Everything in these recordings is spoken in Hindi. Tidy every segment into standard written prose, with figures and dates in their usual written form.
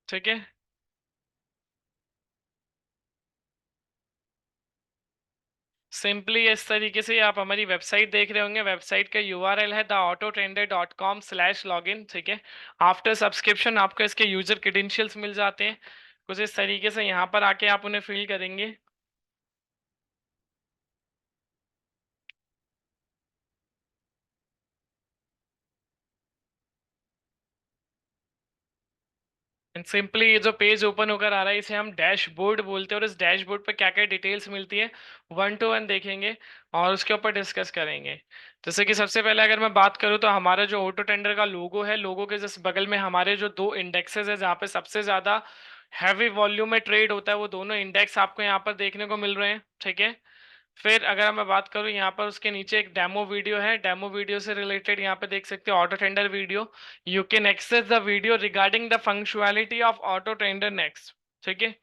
ठीक है। सिंपली इस तरीके से आप हमारी वेबसाइट देख रहे होंगे। वेबसाइट का यूआरएल है theautotrader.com/login। ठीक है। आफ्टर सब्सक्रिप्शन आपको इसके यूजर क्रेडेंशियल्स मिल जाते हैं कुछ इस तरीके से। यहाँ पर आके आप उन्हें फिल करेंगे। एंड सिंपली ये जो पेज ओपन होकर आ रहा है इसे हम डैशबोर्ड बोलते हैं, और इस डैशबोर्ड पर क्या क्या डिटेल्स मिलती है वन टू वन देखेंगे और उसके ऊपर डिस्कस करेंगे। जैसे कि सबसे पहले अगर मैं बात करूं तो हमारा जो ऑटो टेंडर का लोगो है, लोगो के जस्ट बगल में हमारे जो दो इंडेक्सेस है जहाँ पे सबसे ज्यादा हैवी वॉल्यूम में ट्रेड होता है, वो दोनों इंडेक्स आपको यहाँ पर देखने को मिल रहे हैं। ठीक है। फिर अगर मैं बात करूं यहाँ पर उसके नीचे एक डेमो वीडियो है, डेमो वीडियो से रिलेटेड यहाँ पे देख सकते हो auto tender video. You can access the video regarding the functionality of auto tender next. ठीक है।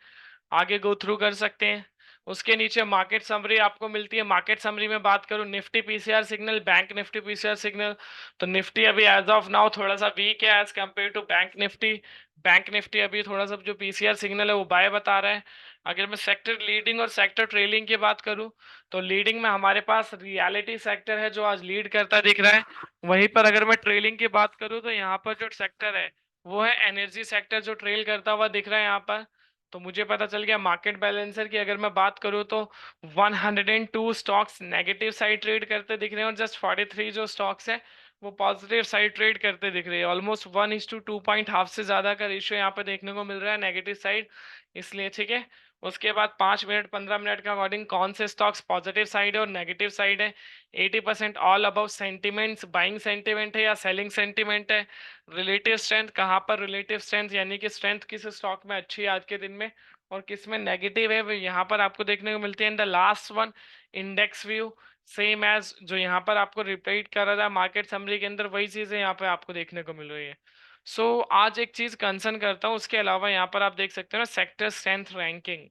आगे गो थ्रू कर सकते हैं। उसके नीचे मार्केट समरी आपको मिलती है। मार्केट समरी में बात करूं Nifty PCR signal, bank Nifty PCR signal, तो निफ्टी अभी एज ऑफ नाउ थोड़ा सा वीक है as compare to bank Nifty. Bank Nifty अभी थोड़ा सा जो पीसीआर सिग्नल है वो बाय बता रहा है। अगर मैं सेक्टर लीडिंग और सेक्टर ट्रेलिंग की बात करूं तो लीडिंग में हमारे पास रियलिटी सेक्टर है जो आज लीड करता दिख रहा है। वहीं पर अगर मैं ट्रेलिंग की बात करूं तो यहाँ पर जो सेक्टर है वो है एनर्जी सेक्टर जो ट्रेल करता हुआ दिख रहा है यहाँ पर। तो मुझे पता चल गया मार्केट बैलेंसर की अगर मैं बात करूं तो 102 स्टॉक्स नेगेटिव साइड ट्रेड करते दिख रहे हैं और जस्ट 43 जो स्टॉक्स है वो पॉजिटिव साइड ट्रेड करते दिख रहे हैं। ऑलमोस्ट 1:2 पॉइंट हाफ से ज्यादा का रेशियो यहाँ पे देखने को मिल रहा है नेगेटिव साइड, इसलिए ठीक है। उसके बाद 5 मिनट 15 मिनट के अकॉर्डिंग कौन से स्टॉक्स पॉजिटिव साइड है और नेगेटिव साइड है। 80% all about sentiments, buying sentiment है या सेलिंग सेंटिमेंट है। रिलेटिव स्ट्रेंथ कहाँ पर, रिलेटिव स्ट्रेंथ यानी कि स्ट्रेंथ किस स्टॉक में अच्छी है आज के दिन में और किस में नेगेटिव है, वो यहाँ पर आपको देखने को मिलती है। In the last one index view same as जो यहाँ पर आपको रिपीट कर रहा था मार्केट समरी के अंदर, वही चीजें यहाँ पे आपको देखने को मिल रही है। आज एक चीज कंसर्न करता हूँ, उसके अलावा यहाँ पर आप देख सकते हो ना सेक्टर स्ट्रेंथ रैंकिंग।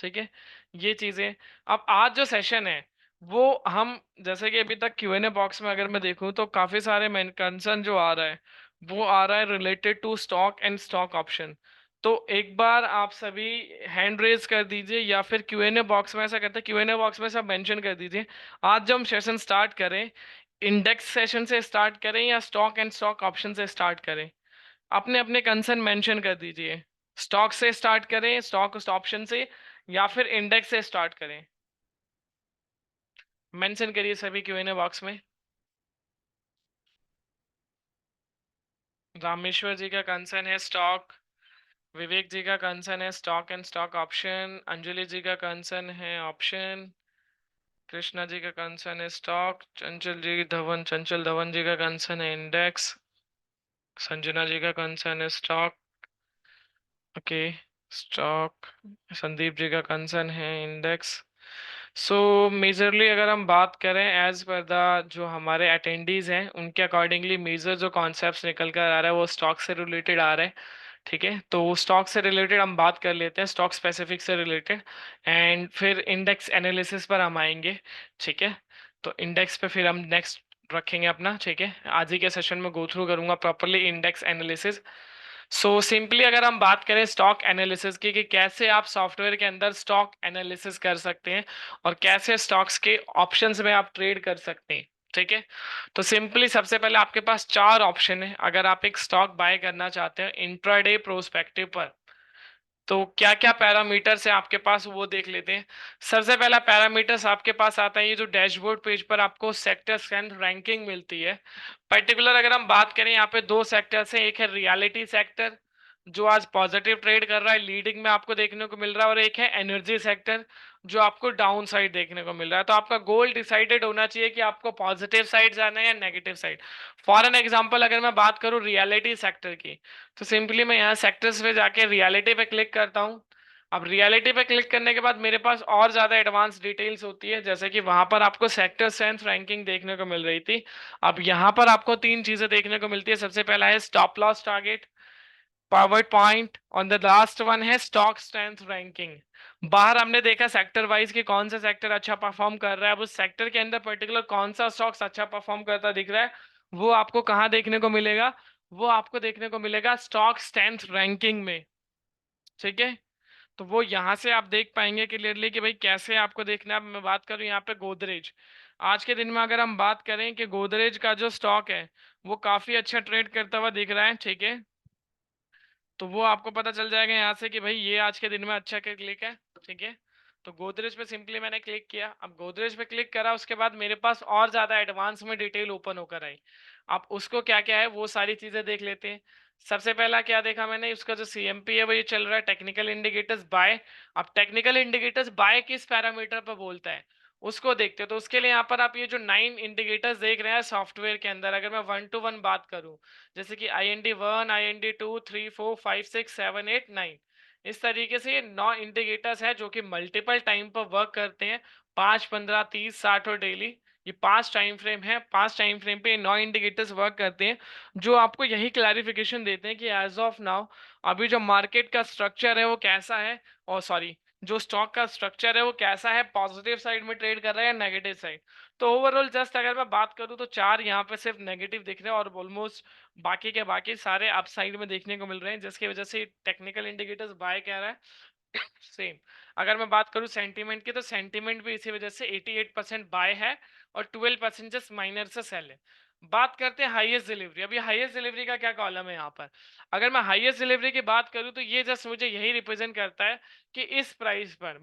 ठीक है। ये चीजें अब आज जो सेशन है वो हम जैसे कि अभी तक क्यूएनए बॉक्स में अगर मैं देखूं तो काफी सारे मेन कंसर्न जो आ रहा है वो आ रहा है related to stock and stock option. तो एक बार आप सभी हैंड रेज कर दीजिए या फिर क्यूएनए बॉक्स में ऐसा करते हैं क्यूएनए बॉक्स में सब मेंशन कर दीजिए आज जो हम सेशन स्टार्ट करें, इंडेक्स सेशन से स्टार्ट करें या स्टॉक एंड स्टॉक ऑप्शन से स्टार्ट करें। अपने अपने कंसर्न मेंशन कर दीजिए। स्टॉक से स्टार्ट करें, स्टॉक ऑप्शन से, या फिर इंडेक्स से स्टार्ट करें। मेंशन करिए सभी क्यूएनए बॉक्स में। रामेश्वर जी का कंसर्न है स्टॉक, विवेक जी का कंसर्न है stock and stock option, Anjali ji का कंसर्न है ऑप्शन, कृष्णा जी का कंसर्न है स्टॉक, चंचल धवन जी का कंसर्न है इंडेक्स, संजना जी का कंसर्न है stock. Okay. Stock. Sandeep ji का कंसर्न है इंडेक्स। मेजरली अगर हम बात करें एज पर द जो हमारे अटेंडीज हैं उनके अकॉर्डिंगली मेजर जो कॉन्सेप्ट्स निकल कर आ रहा है वो स्टॉक से रिलेटेड आ रहा है। ठीक है। तो स्टॉक से रिलेटेड हम बात कर लेते हैं, स्टॉक स्पेसिफिक से रिलेटेड, एंड फिर इंडेक्स एनालिसिस पर हम आएंगे। ठीक है। तो इंडेक्स पे फिर हम नेक्स्ट रखेंगे अपना। ठीक है। आज ही के सेशन में गो थ्रू करूंगा प्रॉपरली इंडेक्स एनालिसिस। सिंपली अगर हम बात करें स्टॉक एनालिसिस की कि कैसे आप सॉफ्टवेयर के अंदर स्टॉक एनालिसिस कर सकते हैं और कैसे स्टॉक्स के ऑप्शंस में आप ट्रेड कर सकते हैं। ठीक है। तो सिंपली सबसे पहले आपके पास चार ऑप्शन है अगर आप एक स्टॉक बाय करना चाहते हैं इंट्राडे प्रोस्पेक्टिव पर। तो क्या क्या पैरामीटर्स है आपके पास वो देख लेते हैं। सबसे पहला पैरामीटर्स आपके पास आता है ये जो डैशबोर्ड पेज पर आपको सेक्टर स्ट्रेंथ रैंकिंग मिलती है। पर्टिकुलर अगर हम बात करें यहाँ पे दो सेक्टर्स हैं, एक है रियलिटी सेक्टर जो आज पॉजिटिव ट्रेड कर रहा है लीडिंग में आपको देखने को मिल रहा है, और एक है एनर्जी सेक्टर जो आपको डाउन साइड देखने को मिल रहा है। तो आपका गोल डिसाइडेड होना चाहिए कि आपको पॉजिटिव साइड जाना है या negative side. For an example अगर मैं बात करूं रियलिटी सेक्टर की तो सिंपली मैं यहाँ सेक्टर्स पे जाके रियलिटी पे क्लिक करता हूँ। अब रियलिटी पे क्लिक करने के बाद मेरे पास और ज्यादा एडवांस डिटेल्स होती है, जैसे कि वहां पर आपको सेक्टर स्ट्रेंथ रैंकिंग देखने को मिल रही थी। अब यहाँ पर आपको तीन चीजें देखने को मिलती है। सबसे पहला है stop loss target, power point, और द लास्ट वन है स्टॉक स्ट्रेंथ रैंकिंग। बाहर हमने देखा सेक्टर वाइज कि कौन सा सेक्टर अच्छा परफॉर्म कर रहा है, अब उस सेक्टर के अंदर पर्टिकुलर कौन सा स्टॉक्स अच्छा परफॉर्म करता दिख रहा है वो आपको कहाँ देखने को मिलेगा, वो आपको देखने को मिलेगा स्टॉक स्ट्रेंथ रैंकिंग में। ठीक है, तो वो यहाँ से आप देख पाएंगे क्लियरली कि भाई कैसे आपको देखना है। अब मैं बात करूँ यहाँ पे गोदरेज, आज के दिन में अगर हम बात करें कि गोदरेज का जो स्टॉक है वो काफी अच्छा ट्रेड करता हुआ दिख रहा है। ठीक है, तो वो आपको पता चल जाएगा यहाँ से कि भाई ये आज के दिन में अच्छा क्लिक है। ठीक है, तो गोदरेज पे सिंपली मैंने क्लिक किया। अब गोदरेज पे क्लिक करा, उसके बाद मेरे पास और ज्यादा एडवांस में डिटेल ओपन होकर आई। आप उसको क्या क्या है वो सारी चीजें देख लेते हैं। सबसे पहला क्या देखा मैंने, उसका जो सीएमपी है वो ये चल रहा है टेक्निकल इंडिकेटर्स बाय। अब टेक्निकल इंडिकेटर्स बाय किस पैरामीटर पर बोलता है उसको देखते हो, तो उसके लिए यहाँ पर आप ये जो 9 इंडिकेटर्स देख रहे हैं सॉफ्टवेयर के अंदर, अगर मैं 1 to 1 बात करूं, जैसे कि IND1, IND2, 3, 4, 5, 6, 7, 8, 9, इस तरीके से ये 9 इंडिकेटर्स है जो कि मल्टीपल टाइम पर वर्क करते हैं, 5, 15, 30, 60 और डेली। ये 5 टाइम फ्रेम है, 5 टाइम फ्रेम पे 9 इंडिकेटर्स वर्क करते हैं, जो आपको यही क्लैरिफिकेशन देते हैं कि एज ऑफ नाउ अभी जो मार्केट का स्ट्रक्चर है वो कैसा है, और सॉरी जो स्टॉक का स्ट्रक्चर है वो कैसा है, पॉजिटिव साइड में ट्रेड कर रहा है या नेगेटिव साइड। तो ओवरऑल जस्ट अगर मैं बात करूं तो 4 यहाँ पे सिर्फ नेगेटिव दिख रहे हैं, और ऑलमोस्ट बाकी के बाकी सारे अप साइड में देखने को मिल रहे हैं, जिसकी वजह से टेक्निकल इंडिकेटर्स बाय कह रहा है। सेम अगर मैं बात करूं सेंटीमेंट की, तो सेंटीमेंट भी इसी वजह से 88% बाय है और 12% जस्ट माइनर से सेल है। बात करते हैं हाईएस्ट डिलीवरी। अभी हाईएस्ट डिलीवरी का क्या कॉलम है यहाँ पर, अगर मैं हाईएस्ट डिलीवरी की बात करूं तो ये जस्ट मुझे यही रिप्रेजेंट करता है कि इस प्राइस पर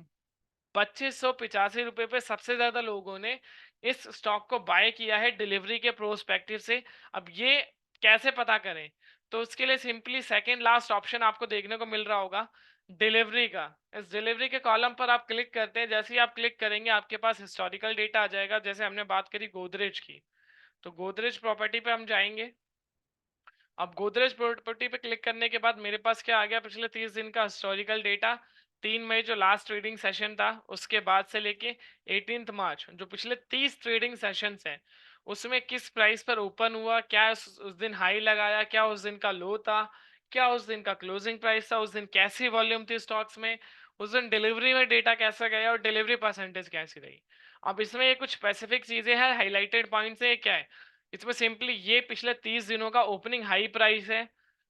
2585 रुपए पे सबसे ज्यादा लोगों ने इस स्टॉक को बाय किया है डिलीवरी के प्रोस्पेक्टिव से। अब ये कैसे पता करें, तो उसके लिए सिंपली सेकंड लास्ट ऑप्शन आपको देखने को मिल रहा होगा डिलीवरी का। इस डिलीवरी के कॉलम पर आप क्लिक करते हैं, जैसे ही आप क्लिक करेंगे आपके पास हिस्टोरिकल डेटा आ जाएगा। जैसे हमने बात करी गोदरेज की, तो गोदरेज प्रॉपर्टी पे हम जाएंगे। अब गोदरेज प्रॉपर्टी पे क्लिक करने के बाद मेरे पास क्या आ गया, पिछले 30 दिन का हिस्टोरिकल डेटा। 3 मई जो लास्ट ट्रेडिंग सेशन था उसके बाद से लेके 18 मार्च जो पिछले 30 ट्रेडिंग सेशंस हैं उसमें किस प्राइस पर ओपन हुआ, क्या उस दिन हाई लगाया, क्या उस दिन का लो था, क्या उस दिन का क्लोजिंग प्राइस था, उस दिन कैसी वॉल्यूम थी स्टॉक्स में, उस दिन डिलीवरी में डेटा कैसा गया और डिलीवरी परसेंटेज कैसी रही। अब इसमें ये कुछ स्पेसिफिक चीजें हैं, हाईलाइटेड पॉइंट्स है, क्या है इसमें सिंपली ये पिछले 30 दिनों का ओपनिंग हाई प्राइस है।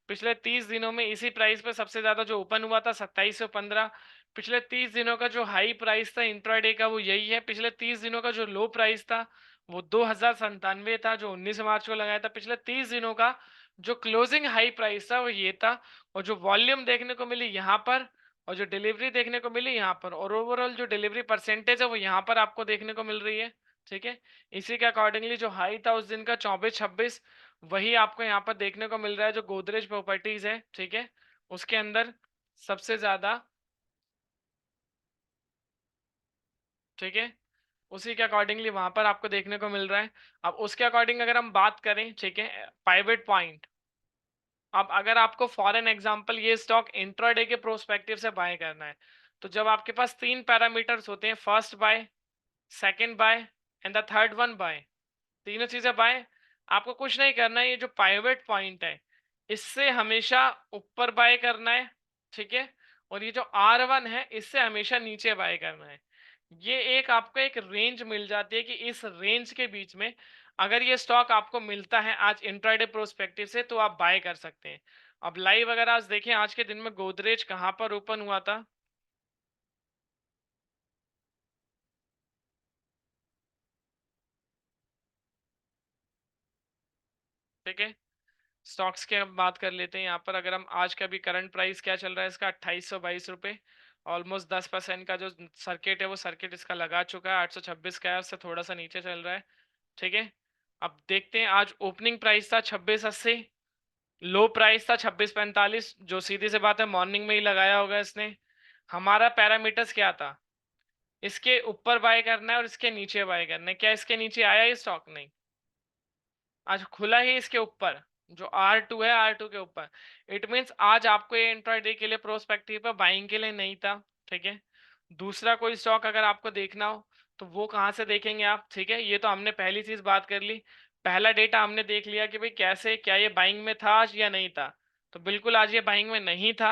पिछले 30 दिनों में इसी प्राइस पे सबसे ज्यादा जो ओपन हुआ था 2715। पिछले 30 दिनों का जो हाई प्राइस था इंट्राडे का वो यही है। पिछले 30 दिनों का जो लो प्राइस था वो 2097 था जो 19 मार्च को लगाया था। पिछले 30 दिनों का जो क्लोजिंग हाई प्राइस था वो ये था, और जो वॉल्यूम देखने को मिली यहाँ पर और जो डिलीवरी देखने को मिली यहाँ पर, और ओवरऑल जो डिलीवरी परसेंटेज है वो यहाँ पर आपको देखने को मिल रही है। ठीक है, इसी के अकॉर्डिंगली जो हाई था उस दिन का 24-26 वही आपको यहाँ पर देखने को मिल रहा है जो गोदरेज प्रॉपर्टीज है। ठीक है, उसके अंदर सबसे ज्यादा। ठीक है, उसी के अकॉर्डिंगली वहां पर आपको देखने को मिल रहा है। अब उसके अकॉर्डिंग अगर हम बात करें, ठीक है, पाइवेट पॉइंट। अब अगर आपको फॉर एन एग्जांपल ये स्टॉक इंट्राडे के प्रोस्पेक्टिव से बाय करना है, तो जब आपके पास 3 पैरामीटर्स होते हैं, first by, second by and the third one by, तीनों चीजें बाय, आपको कुछ नहीं करना है। ये जो पाइवेट पॉइंट है इससे हमेशा ऊपर बाय करना है। ठीक है, और ये जो R1 है इससे हमेशा नीचे बाय करना है। ये एक आपको एक रेंज मिल जाती है कि इस रेंज के बीच में अगर ये स्टॉक आपको मिलता है आज इंट्राडे प्रोस्पेक्टिव से तो आप बाय कर सकते हैं। अब लाइव अगर आज देखें आज के दिन में गोदरेज कहां पर ओपन हुआ था, ठीक है, स्टॉक्स की हम बात कर लेते हैं। यहाँ पर अगर हम आज का भी करंट प्राइस क्या चल रहा है इसका 2822 रुपये, ऑलमोस्ट 10% का जो सर्किट है वो सर्किट इसका लगा चुका है। 826 का है, उससे थोड़ा सा नीचे चल रहा है। ठीक है, अब देखते हैं आज ओपनिंग प्राइस था 2680, लो प्राइस था 2645, जो सीधी सी बात है मॉर्निंग में ही लगाया होगा इसने। हमारा पैरामीटर्स क्या था, इसके ऊपर बाय करना है और इसके नीचे बाय करना है। क्या इसके नीचे आया ये स्टॉक? नहीं, आज खुला ही इसके ऊपर, जो R2 है R2 के ऊपर। इट मींस आज आपको ये इंट्राडे के लिए प्रोस्पेक्टिव पर बाइंग के लिए नहीं था। ठीक है, दूसरा कोई स्टॉक अगर आपको देखना हो तो वो कहाँ से देखेंगे आप? ठीक है, ये तो हमने पहली चीज बात कर ली, पहला डेटा हमने देख लिया कि भाई कैसे क्या ये बाइंग में था आज या नहीं था। तो बिल्कुल आज ये बाइंग में नहीं था,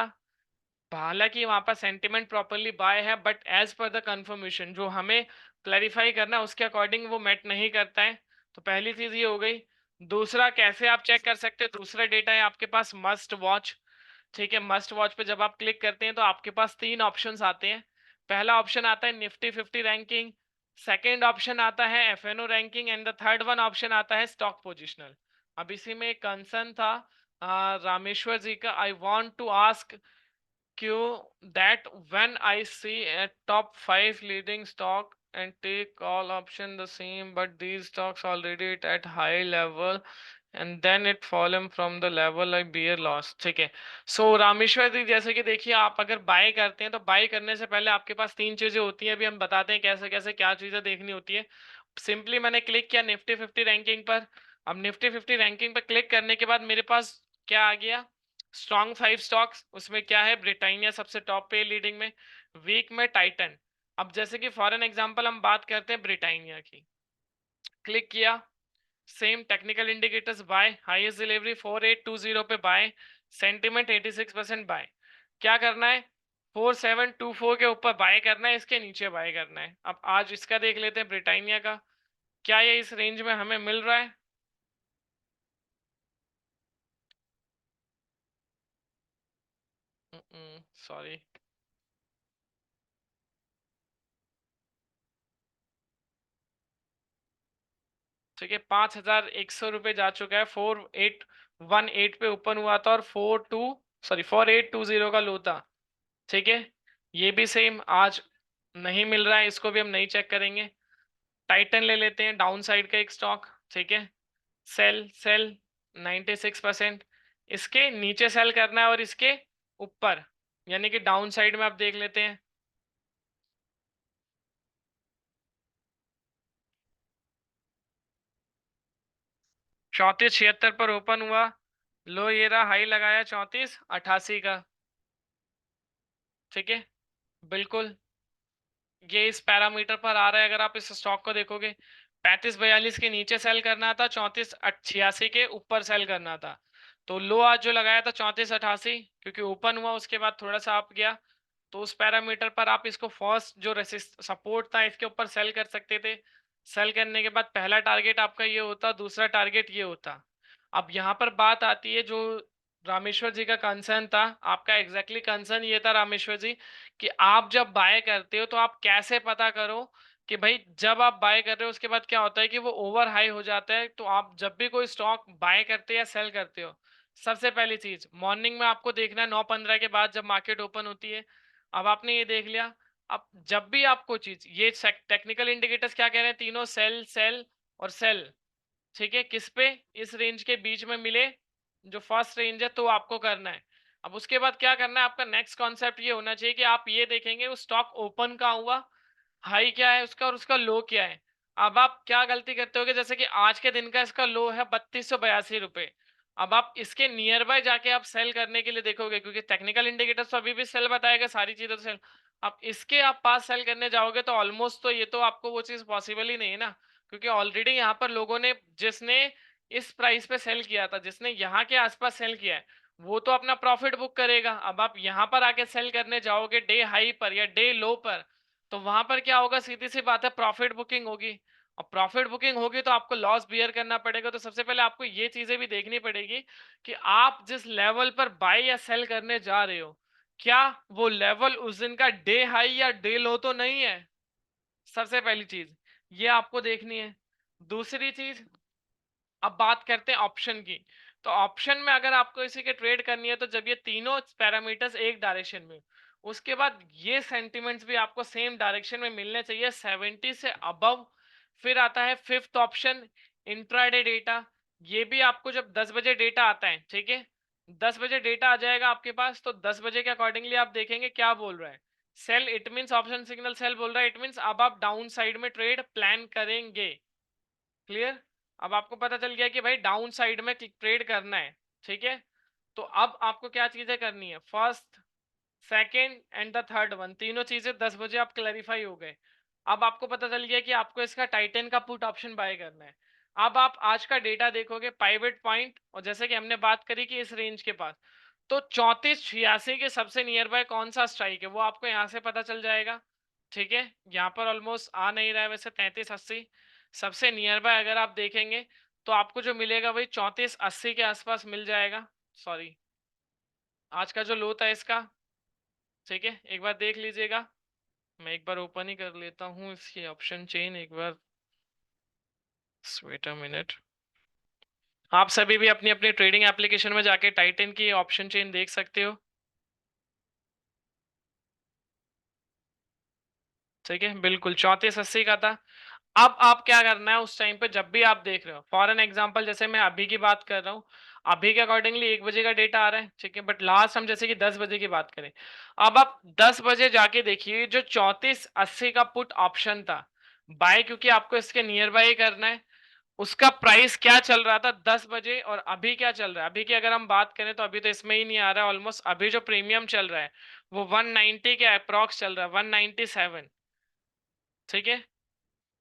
हालांकि वहां पर सेंटिमेंट प्रॉपरली बाय है, but as per the confirmation जो हमें क्लैरिफाई करना है उसके अकॉर्डिंग वो मेट नहीं करता है। तो पहली चीज ये हो गई। दूसरा कैसे आप चेक कर सकते हैं, दूसरा डेटा है आपके पास मस्ट वॉच। ठीक है, मस्ट वॉच पे जब आप क्लिक करते हैं तो आपके पास तीन ऑप्शंस आते हैं। पहला ऑप्शन आता है निफ्टी 50 रैंकिंग, सेकंड ऑप्शन आता है FNO ranking, and the third one option आता है स्टॉक पोजिशनल। अब इसी में एक कंसर्न था रामेश्वर जी का, I want to ask Q that when I see a top 5 leading stock and take all option the same, but these stocks already at high level and then it fallen from the level I bear loss। ठीक है, सो रामेश्वर जी जैसे कि देखिए, आप अगर बाय करते हैं तो बाय करने से पहले आपके पास तीन चीजें होती हैं। अभी हम बताते हैं कैसे कैसे क्या चीजें देखनी होती है। सिंपली मैंने क्लिक किया निफ्टी 50 रैंकिंग पर। अब निफ्टी 50 रैंकिंग पर क्लिक करने के बाद मेरे पास क्या आ गया, स्ट्रॉन्ग 5 स्टॉक्स। उसमें क्या है, ब्रिटानिया सबसे टॉप पे लीडिंग में, वीक में टाइटन। अब जैसे कि फॉर एन एग्जांपल हम बात करते हैं ब्रिटानिया की, क्लिक किया, same technical indicators buy, highest delivery 4820 पे बाय, सेंटीमेंट 86% बाय। क्या करना है, 4724 के ऊपर बाय करना है, इसके नीचे बाय करना है। अब आज इसका देख लेते हैं ब्रिटानिया का, क्या ये इस रेंज में हमें मिल रहा है। सॉरी, ठीक है, 5100 रुपये जा चुका है। 4818 पे ओपन हुआ था और 4820 का लो था। ठीक है, ये भी सेम आज नहीं मिल रहा है, इसको भी हम नहीं चेक करेंगे। टाइटन ले लेते हैं, डाउन साइड का एक स्टॉक। ठीक है, सेल सेल 96%, इसके नीचे सेल करना है और इसके ऊपर, यानी कि डाउन साइड में आप देख लेते हैं। 3476 पर ओपन हुआ, लो ये रहा, हाई लगाया 3488 का। ठीक है, बिल्कुल ये इस पैरामीटर पर आ रहा है। अगर आप इस स्टॉक को देखोगे, 3542 के नीचे सेल करना था, 3486 के ऊपर सेल करना था। तो लो आज जो लगाया था 3488, क्योंकि ओपन हुआ उसके बाद थोड़ा सा अप गया, तो उस पैरामीटर पर आप इसको फर्स्ट जो रेसिस्ट सपोर्ट था इसके ऊपर सेल कर सकते थे। सेल करने के बाद पहला टारगेट आपका ये होता, दूसरा टारगेट ये होता। अब यहाँ पर बात आती है जो रामेश्वर जी का कंसर्न था, आपका एग्जैक्टली कंसर्न ये था रामेश्वर जी, कि आप जब बाय करते हो तो आप कैसे पता करो कि भाई जब आप बाय कर रहे हो उसके बाद क्या होता है कि वो ओवर हाई हो जाता है। तो आप जब भी कोई स्टॉक बाय करते हो या सेल करते हो, सबसे पहली चीज मॉर्निंग में आपको देखना है 9:15 के बाद जब मार्केट ओपन होती है। अब आपने ये देख लिया, अब जब भी आपको चीज, ये टेक्निकल इंडिकेटर्स क्या कह रहे हैं, तीनों सेल सेल और सेल। ठीक है, किस पे, इस रेंज के बीच में मिले, जो फर्स्ट रेंज है, तो आपको करना है। अब उसके बाद क्या करना है, आपका नेक्स्ट कॉन्सेप्ट ये होना चाहिए कि आप ये देखेंगे उस स्टॉक ओपन का हुआ, हाई क्या है उसका और उसका लो क्या है। अब आप क्या गलती करते होगे, जैसे कि आज के दिन का इसका लो है 3282 रुपये। अब आप इसके नियर बाय जाके आप सेल करने के लिए देखोगे, क्योंकि टेक्निकल इंडिकेटर्स तो अभी भी सेल बताएगा, सारी चीजें तो सेल। आप इसके आप पास सेल करने जाओगे तो ऑलमोस्ट तो ये तो आपको वो चीज पॉसिबल ही नहीं है ना, क्योंकि ऑलरेडी यहाँ पर लोगों ने, जिसने इस प्राइस पे सेल किया था, जिसने यहाँ के आसपास सेल किया है, वो तो अपना प्रॉफिट बुक करेगा। अब आप यहाँ पर आके सेल करने जाओगे डे हाई पर या डे लो पर, तो वहां पर क्या होगा, सीधी सी बात है, प्रॉफिट बुकिंग होगी। और प्रॉफिट बुकिंग होगी तो आपको लॉस बियर करना पड़ेगा। तो सबसे पहले आपको ये चीजें भी देखनी पड़ेगी कि आप जिस लेवल पर बाय या सेल करने जा रहे हो, क्या वो लेवल उस दिन का डे हाई या डे लो तो नहीं है। सबसे पहली चीज ये आपको देखनी है। दूसरी चीज, अब बात करते हैं ऑप्शन की। तो ऑप्शन में अगर आपको इसी के ट्रेड करनी है तो जब ये तीनों पैरामीटर्स एक डायरेक्शन में, उसके बाद ये सेंटिमेंट्स भी आपको सेम डायरेक्शन में मिलने चाहिए 70 से अबव। फिर आता है फिफ्थ ऑप्शन, इंट्राडे डेटा। ये भी आपको जब 10 बजे डेटा आता है, ठीक है, 10 बजे डेटा आ जाएगा आपके पास, तो 10 बजे के अकॉर्डिंगली आप देखेंगे क्या बोल रहा है। Sell, it means option signal sell बोल रहा है, इट मीन्स अब आप डाउन साइड में ट्रेड प्लान करेंगे। क्लियर, अब आपको पता चल गया कि भाई डाउन साइड में ट्रेड करना है। ठीक है, तो अब आपको क्या चीजें करनी है, first, second and the third one, तीनों चीजें 10 बजे आप क्लैरिफाई हो गए। अब आपको पता चल गया कि आपको इसका टाइटन का पुट ऑप्शन बाय करना है। अब आप आज का डेटा देखोगे, पाइवेट पॉइंट, और जैसे कि हमने बात करी कि इस रेंज के पास, तो 3486 के सबसे नियर बाय कौन सा स्ट्राइक है वो आपको यहाँ से पता चल जाएगा। ठीक है, यहाँ पर ऑलमोस्ट आ नहीं रहा है वैसे 3380। सबसे नियर बाय अगर आप देखेंगे तो आपको जो मिलेगा वही 3480 के आसपास मिल जाएगा। सॉरी, आज का जो लो था इसका, ठीक है, एक बार देख लीजिएगा। मैं एक बार ओपन ही कर लेता हूँ इसकी ऑप्शन चेन एक बार, वेट अ मिनट। आप सभी भी अपनी अपनी ट्रेडिंग एप्लीकेशन में जाके टाइटन की ऑप्शन चेन देख सकते हो, ठीक है, बिल्कुल 3480 का था। अब आप क्या करना है उस टाइम पे, जब भी आप देख रहे हो, फॉर एन एग्जांपल जैसे मैं अभी की बात कर रहा हूँ, अभी के अकॉर्डिंगली 1 बजे का डेटा आ रहा है, ठीक है, बट लास्ट हम जैसे कि 10 बजे की बात करें, अब आप 10 बजे जाके देखिए जो 3480 का पुट ऑप्शन था बाय, क्योंकि आपको इसके नियर बाय करना है, उसका प्राइस क्या चल रहा था 10 बजे और अभी क्या चल रहा है। अभी की अगर हम बात करें तो अभी तो इसमें ही नहीं आ रहा है ऑलमोस्ट, अभी जो प्रीमियम चल रहा है वो 190 के अप्रॉक्स चल रहा है, 197, ठीक है।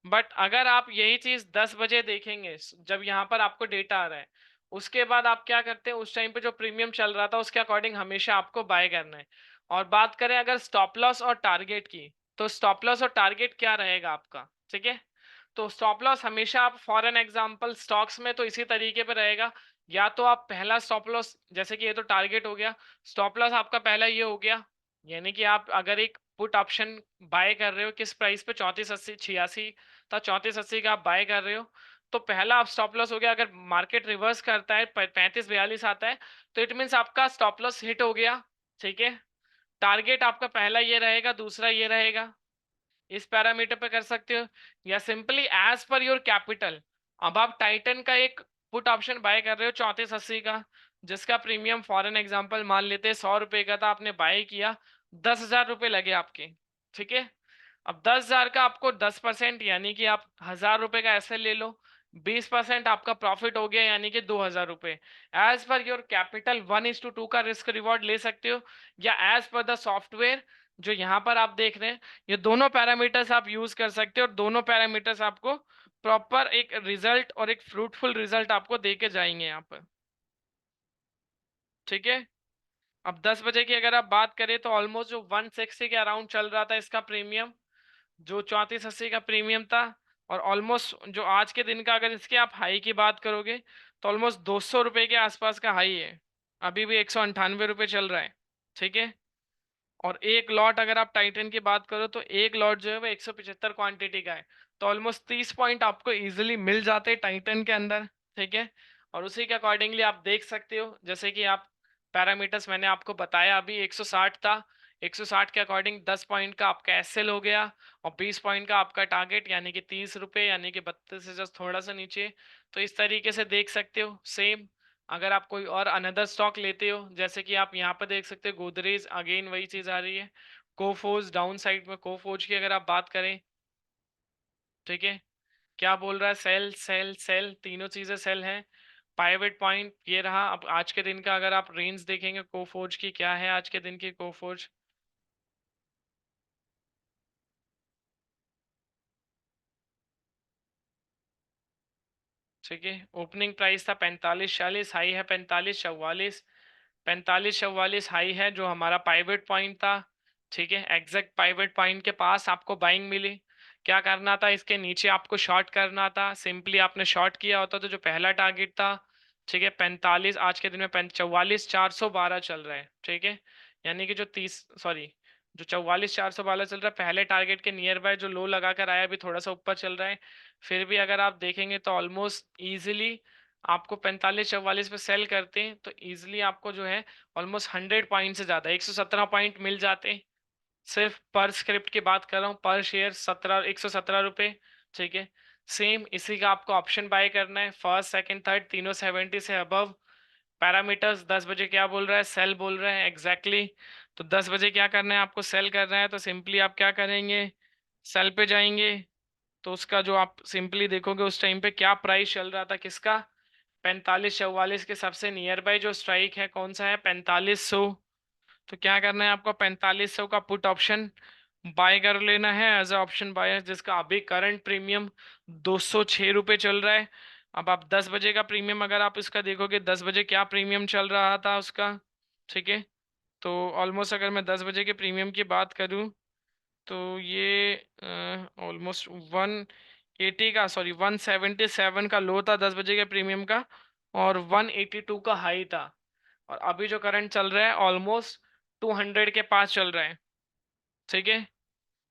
बट अगर आप यही चीज 10 बजे देखेंगे, जब यहाँ पर आपको डेटा आ रहा है, उसके बाद आप क्या करते हैं, उस टाइम पे जो प्रीमियम चल रहा था उसके अकॉर्डिंग हमेशा आपको बाय करना है। और बात करें अगर स्टॉप लॉस और टारगेट की, तो स्टॉप लॉस और टारगेट क्या रहेगा आपका, ठीक है। तो स्टॉप लॉस हमेशा आप फॉर एन एग्जांपल स्टॉक्स में तो इसी तरीके पे रहेगा, या तो आप पहला स्टॉप लॉस, जैसे कि ये तो टारगेट हो गया, स्टॉप लॉस आपका पहला ये हो गया, यानी कि आप अगर एक पुट ऑप्शन बाय कर रहे हो किस प्राइस पे, 3480 86 था, 3480 का आप बाय कर रहे हो, तो पहला आप स्टॉप लॉस हो गया। अगर मार्केट रिवर्स करता है 3542 आता है, तो इट मीन्स आपका स्टॉप लॉस हिट हो गया, ठीक है। टारगेट आपका पहला ये रहेगा, दूसरा ये रहेगा, इस पैरामीटर पे कर सकते हो, या simply as per your capital. अब आप टाइटन का एक पुट ऑप्शन बाय कर रहे हो 3480 का, जिसका प्रीमियम फॉर एन एग्जाम्पल मान लेते हैं 100 रुपए का था, आपने बाय किया, 10,000 रुपए लगे आपके, ठीक है। अब 10,000 का आपको 10% यानी कि आप 1,000 रुपए का ऐसे ले लो, 20% आपका प्रॉफिट हो गया यानी कि 2,000 रुपए। एज पर योर कैपिटल 1:2 का रिस्क रिवॉर्ड ले सकते हो, या एज पर द सॉफ्टवेयर जो यहाँ पर आप देख रहे हैं, ये दोनों पैरामीटर्स आप यूज कर सकते हो, और दोनों पैरामीटर्स आपको प्रॉपर एक रिजल्ट और एक फ्रूटफुल रिजल्ट आपको दे के जाएंगे यहाँ पर, ठीक है। अब 10 बजे की अगर आप बात करें तो ऑलमोस्ट जो 160 के अराउंड चल रहा था इसका प्रीमियम, जो 3480 का प्रीमियम था, और ऑलमोस्ट जो आज के दिन का अगर इसके आप हाई की बात करोगे तो ऑलमोस्ट 200 रुपए के आसपास का हाई है, अभी भी 198 रुपए चल रहा है, ठीक है। और एक लॉट अगर आप टाइटन की बात करो तो एक लॉट जो है वो 175 क्वांटिटी का है, तो ऑलमोस्ट 30 पॉइंट आपको इजीली मिल जाते हैं टाइटन के अंदर, ठीक है। और उसी के अकॉर्डिंगली आप देख सकते हो, जैसे कि आप पैरामीटर्स मैंने आपको बताया, अभी 160 था, 160 के अकॉर्डिंग 10 पॉइंट का आपका एसएल हो गया, और 20 पॉइंट का आपका टारगेट यानी कि 30 रुपए, यानी कि 32 से जस्ट थोड़ा सा नीचे। तो इस तरीके से देख सकते हो। सेम अगर आप कोई और अनदर स्टॉक लेते हो, जैसे कि आप यहाँ पर देख सकते हो गोदरेज, अगेन वही चीज आ रही है, कोफोज डाउन साइड में, कोफोज की अगर आप बात करें, ठीक है, क्या बोल रहा है, सेल सेल सेल, तीनों चीजें सेल हैं। पाइवेट पॉइंट ये रहा। अब आज के दिन का अगर आप रेंज देखेंगे कोफोज की, क्या है आज के दिन की कोफोज, ठीक है, ओपनिंग प्राइस था 45 46, हाई है 45 44, 45 44 हाई है जो हमारा पाइवेट पॉइंट था, ठीक है। एग्जैक्ट पाइवेट पॉइंट के पास आपको बाइंग मिली, क्या करना था, इसके नीचे आपको शॉर्ट करना था, सिंपली आपने शॉर्ट किया होता तो जो पहला टारगेट था, ठीक है, 45, आज के दिन में 44 412 चल रहा है, ठीक है। यानी कि जो 30, सॉरी, जो 44 412 चल रहा है, पहले टारगेट के नियर बाय जो लो लगाकर आया, अभी थोड़ा सा ऊपर चल रहा है। फिर भी अगर आप देखेंगे तो ऑलमोस्ट इजीली आपको 45 44 पे सेल करते हैं तो इजीली आपको जो है ऑलमोस्ट 100 पॉइंट से ज्यादा 117 पॉइंट मिल जाते हैं। सिर्फ पर स्क्रिप्ट की बात कर रहा हूँ, पर शेयर 117 रुपए, ठीक है। सेम इसी का आपको ऑप्शन बाय करना है, फर्स्ट सेकंड थर्ड तीनों 70 से अबव। पैरामीटर्स 10 बजे क्या बोल रहा है, सेल बोल रहा है, एग्जैक्टली तो 10 बजे क्या करना है, आपको सेल करना है, तो सिंपली आप क्या करेंगे, सेल पे जाएंगे। तो उसका जो आप सिंपली देखोगे उस टाइम पे क्या प्राइस चल रहा था किसका, 45 44 के सबसे नियर बाय जो स्ट्राइक है कौन सा है, 4500। तो क्या करना है आपको, 4500 का पुट ऑप्शन बाय कर लेना है एज अ ऑप्शन बायर, जिसका अभी करंट प्रीमियम 206 रुपये चल रहा है। अब आप 10 बजे का प्रीमियम अगर आप इसका देखोगे, 10 बजे क्या प्रीमियम चल रहा था उसका, ठीक है। तो ऑलमोस्ट अगर मैं 10 बजे के प्रीमियम की बात करूं तो ये ऑलमोस्ट 80 का, सॉरी 177 का लो था 10 बजे के प्रीमियम का, और 182 का हाई था। और अभी जो करंट चल रहा है ऑलमोस्ट 200 के पास चल रहा है। ठीक है।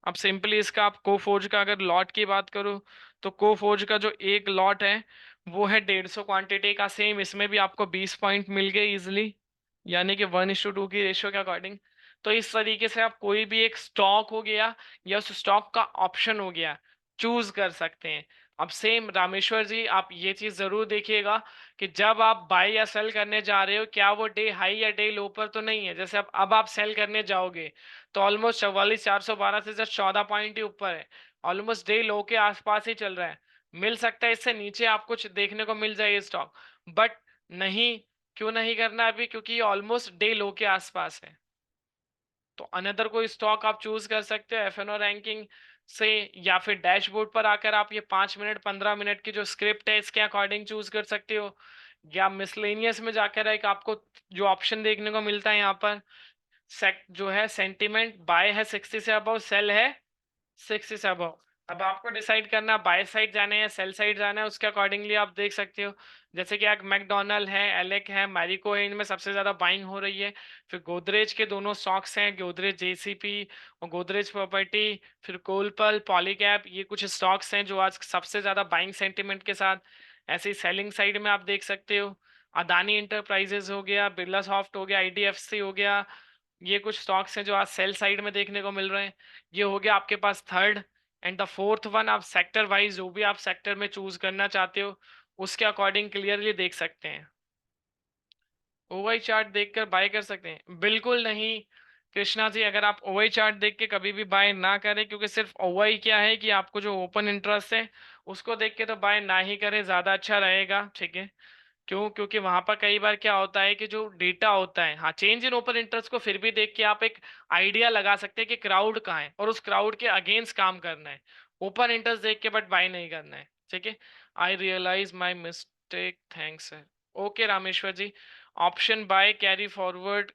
अब सिंपली इसका आप कोफोर्ज का अगर लॉट की बात करूँ, तो कोफोर्ज का जो एक लॉट है वो है 150 क्वांटिटी का, सेम इसमें भी आपको 20 पॉइंट मिल गए इजिली, यानी कि 1:2 की रेशियो के अकॉर्डिंग। तो इस तरीके से आप कोई भी एक स्टॉक हो गया या उस स्टॉक का ऑप्शन हो गया चूज कर सकते हैं। अब सेम रामेश्वर जी, आप ये चीज जरूर देखिएगा कि जब आप बाय या सेल करने जा रहे हो, क्या वो डे हाई या डे लो पर तो नहीं है। जैसे अब आप सेल करने जाओगे तो ऑलमोस्ट 44,412 से जस्ट 14 पॉइंट ही ऊपर है, ऑलमोस्ट डे लो के आसपास ही चल रहा है। मिल सकता है इससे नीचे आपको कुछ देखने को मिल जाए ये स्टॉक, बट नहीं। क्यों नहीं करना अभी? क्योंकि ये ऑलमोस्ट डे लो के आसपास है। तो अनदर कोई स्टॉक आप चूज कर सकते हो एफएनओ रैंकिंग से, या फिर डैशबोर्ड पर आकर आप ये 5 मिनट 15 मिनट की जो स्क्रिप्ट है इसके अकॉर्डिंग चूज कर सकते हो, या मिसलेनियस में जाकर एक आपको जो ऑप्शन देखने को मिलता है यहाँ पर, सेट जो है सेंटिमेंट बाय है 60 से अबव, सेल है 60 से अबव। अब आपको डिसाइड करना बाय साइड जाना है या सेल साइड जाना है, उसके अकॉर्डिंगली आप देख सकते हो। जैसे कि एक मैकडोनल्ड है, एलेक है, मैरिको है, इनमें सबसे ज्यादा बाइंग हो रही है। फिर गोदरेज के दोनों स्टॉक्स हैं, गोदरेज जेसीपी और गोदरेज प्रॉपर्टी। फिर कोलपल, पॉलीकैप, ये कुछ स्टॉक्स हैं जो आज सबसे ज्यादा बाइंग सेंटिमेंट के साथ। ऐसे ही सेलिंग साइड में आप देख सकते हो, अदानी इंटरप्राइजेज हो गया, बिरला सॉफ्ट हो गया, आईडीएफसी हो गया, ये कुछ स्टॉक्स हैं जो आज सेल साइड में देखने को मिल रहे हैं। ये हो गया आपके पास third. And the fourth one, आप सेक्टर वाइज जो भी आप सेक्टर में चूज करना चाहते हो उसके अकॉर्डिंग क्लियरली देख सकते हैं। ओवाई चार्ट देखकर बाय कर सकते हैं? बिल्कुल नहीं कृष्णा जी, अगर आप ओवाई चार्ट देख के कभी भी बाय ना करें, क्योंकि सिर्फ ओवाई क्या है कि आपको जो ओपन इंटरेस्ट है उसको देख के तो बाय ना ही करें, ज्यादा अच्छा रहेगा। ठीक है। क्यों? क्योंकि वहां पर कई बार क्या होता है कि जो डेटा होता है, हाँ, चेंज इन ओपन इंटरेस्ट को फिर भी देख के आप एक आइडिया लगा सकते हैं कि क्राउड कहाँ है और उस क्राउड के अगेंस्ट काम करना है। ओपन इंटरेस्ट देख के बट बाय नहीं करना है। ठीक है। I realise my mistake, thanks sir. Okay Rameshwar ji, option by carry forward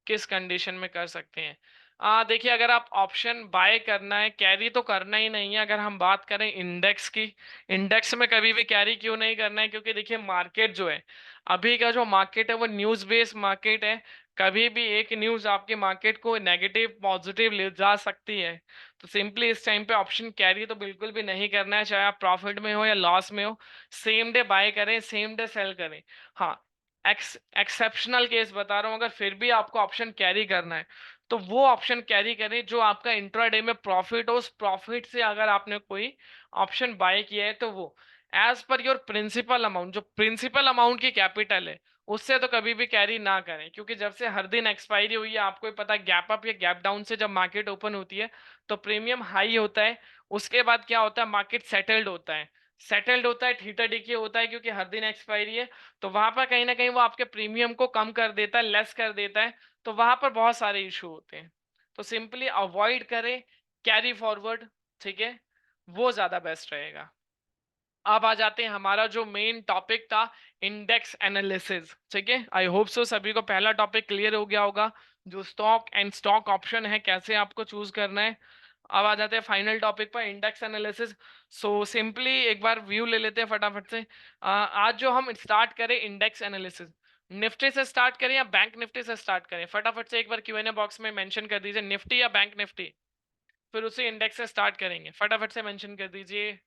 किस कंडीशन में कर सकते हैं? देखिए, अगर आप ऑप्शन बाय करना है, कैरी तो करना ही नहीं है। अगर हम बात करें इंडेक्स की, इंडेक्स में कभी भी कैरी क्यों नहीं करना है? क्योंकि देखिए मार्केट जो है, अभी का जो मार्केट है वो न्यूज बेस्ड मार्केट है। कभी भी एक न्यूज आपके मार्केट को नेगेटिव पॉजिटिव ले जा सकती है। तो सिंपली इस टाइम पे ऑप्शन कैरी तो बिल्कुल भी नहीं करना है, चाहे आप प्रॉफिट में हो या लॉस में हो। सेम डे बाय करें, सेम डे सेल करें। हाँ, एक्सेप्शनल केस बता रहा हूँ, अगर फिर भी आपको ऑप्शन कैरी करना है तो वो ऑप्शन कैरी करें जो आपका इंट्राडे में प्रॉफिट हो। उस प्रॉफिट से अगर आपने कोई ऑप्शन बाय किया है तो वो as per your principal amount, जो प्रिंसिपल अमाउंट की कैपिटल है उससे तो कभी भी कैरी ना करें। क्योंकि जब से हर दिन एक्सपायरी हुई है, आपको ही पता है, गैप अप या गैप डाउन से जब मार्केट ओपन होती है तो प्रीमियम हाई होता है। उसके बाद क्या होता है, मार्केट सेटल्ड होता है। सेटल्ड होता है, ठीटा डीके होता है, क्योंकि हर दिन एक्सपायरी है। तो वहां पर कहीं ना कहीं वो आपके प्रीमियम को कम कर देता है, लेस कर देता है। तो वहां पर बहुत सारे इशू होते हैं। तो सिंपली अवॉइड करें कैरी फॉरवर्ड। ठीक है, वो ज्यादा बेस्ट रहेगा। अब आ जाते हैं हमारा जो मेन टॉपिक था, इंडेक्स एनालिसिस। ठीक है, आई होप सो सभी को पहला टॉपिक क्लियर हो गया होगा, जो स्टॉक एंड स्टॉक ऑप्शन है कैसे आपको चूज करना है। अब आ जाते हैं फाइनल टॉपिक पर, इंडेक्स एनालिसिस। सो सिंपली एक बार व्यू ले लेते हैं फटाफट से। आज जो हम स्टार्ट करें इंडेक्स एनालिसिस, निफ्टी से स्टार्ट करें या बैंक निफ्टी से स्टार्ट करें? फटाफट से एक बार क्यूएनए बॉक्स में मेंशन कर दीजिए, निफ्टी या बैंक निफ्टी। फिर उसी इंडेक्स से स्टार्ट करेंगे, फटाफट से मेंशन कर दीजिए।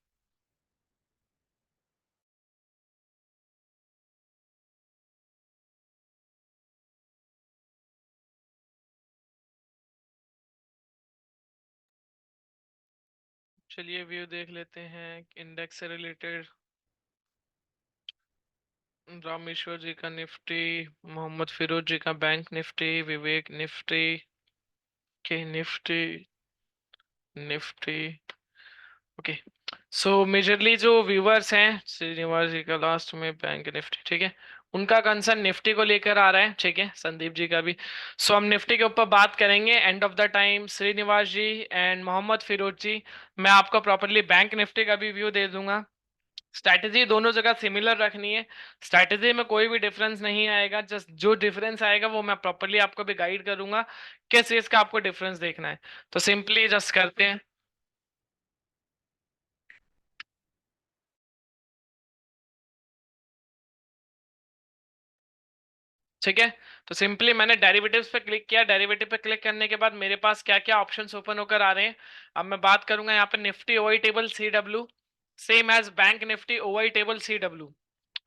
चलिए व्यू देख लेते हैं इंडेक्स से रिलेटेड। रामेश्वर जी का निफ्टी, मोहम्मद फिरोज जी का बैंक निफ्टी, विवेक निफ्टी के निफ्टी, निफ्टी। ओके। सो मेजरली जो व्यूवर्स हैं, श्रीनिवास जी का लास्ट में बैंक निफ्टी, ठीक है, उनका कंसर्न निफ्टी को लेकर आ रहा है। ठीक है, संदीप जी का भी। सो हम निफ्टी के ऊपर बात करेंगे end of the time. Srinivas ji and Mohammad Firoz ji, मैं आपको प्रॉपरली बैंक निफ्टी का भी व्यू दे दूंगा। स्ट्रैटेजी दोनों जगह सिमिलर रखनी है, स्ट्रैटेजी में कोई भी डिफरेंस नहीं आएगा। जस्ट जो डिफरेंस आएगा वो मैं प्रॉपरली आपको भी गाइड करूंगा किस चीज का आपको डिफरेंस देखना है। तो सिंपली जस्ट करते हैं। ठीक है। तो सिंपली मैंने डेरिवेटिव्स पे क्लिक किया, डेरिवेटिव पे क्लिक करने के बाद मेरे पास क्या क्या ऑप्शंस ओपन होकर आ रहे हैं। अब मैं बात करूंगा यहाँ पे Nifty OI table C W, same as bank Nifty OI table C W.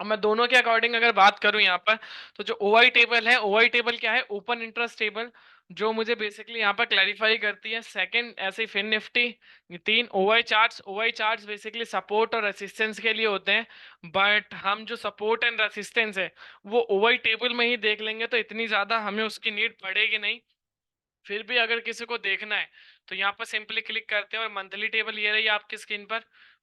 अब मैं दोनों के अकॉर्डिंग अगर बात करूं यहाँ पर, तो जो ओआई टेबल है, ओआई टेबल क्या है, ओपन इंटरेस्ट टेबल, जो मुझे बेसिकली यहाँ पर क्लैरिफाई करती है। सेकंड ऐसे ही फिन निफ्टी। ये तीन OI charts, OI charts basically support और रेसिस्टेंस के लिए होते हैं, बट हम जो सपोर्ट एंड रेसिस्टेंस है वो ओवाई टेबल में ही देख लेंगे, तो इतनी ज्यादा हमें उसकी नीड पड़ेगी नहीं। फिर भी अगर किसी को देखना है तो यहाँ पर सिंपली क्लिक करते हैं और मंथली टेबल ये रही आपकी स्क्रीन पर,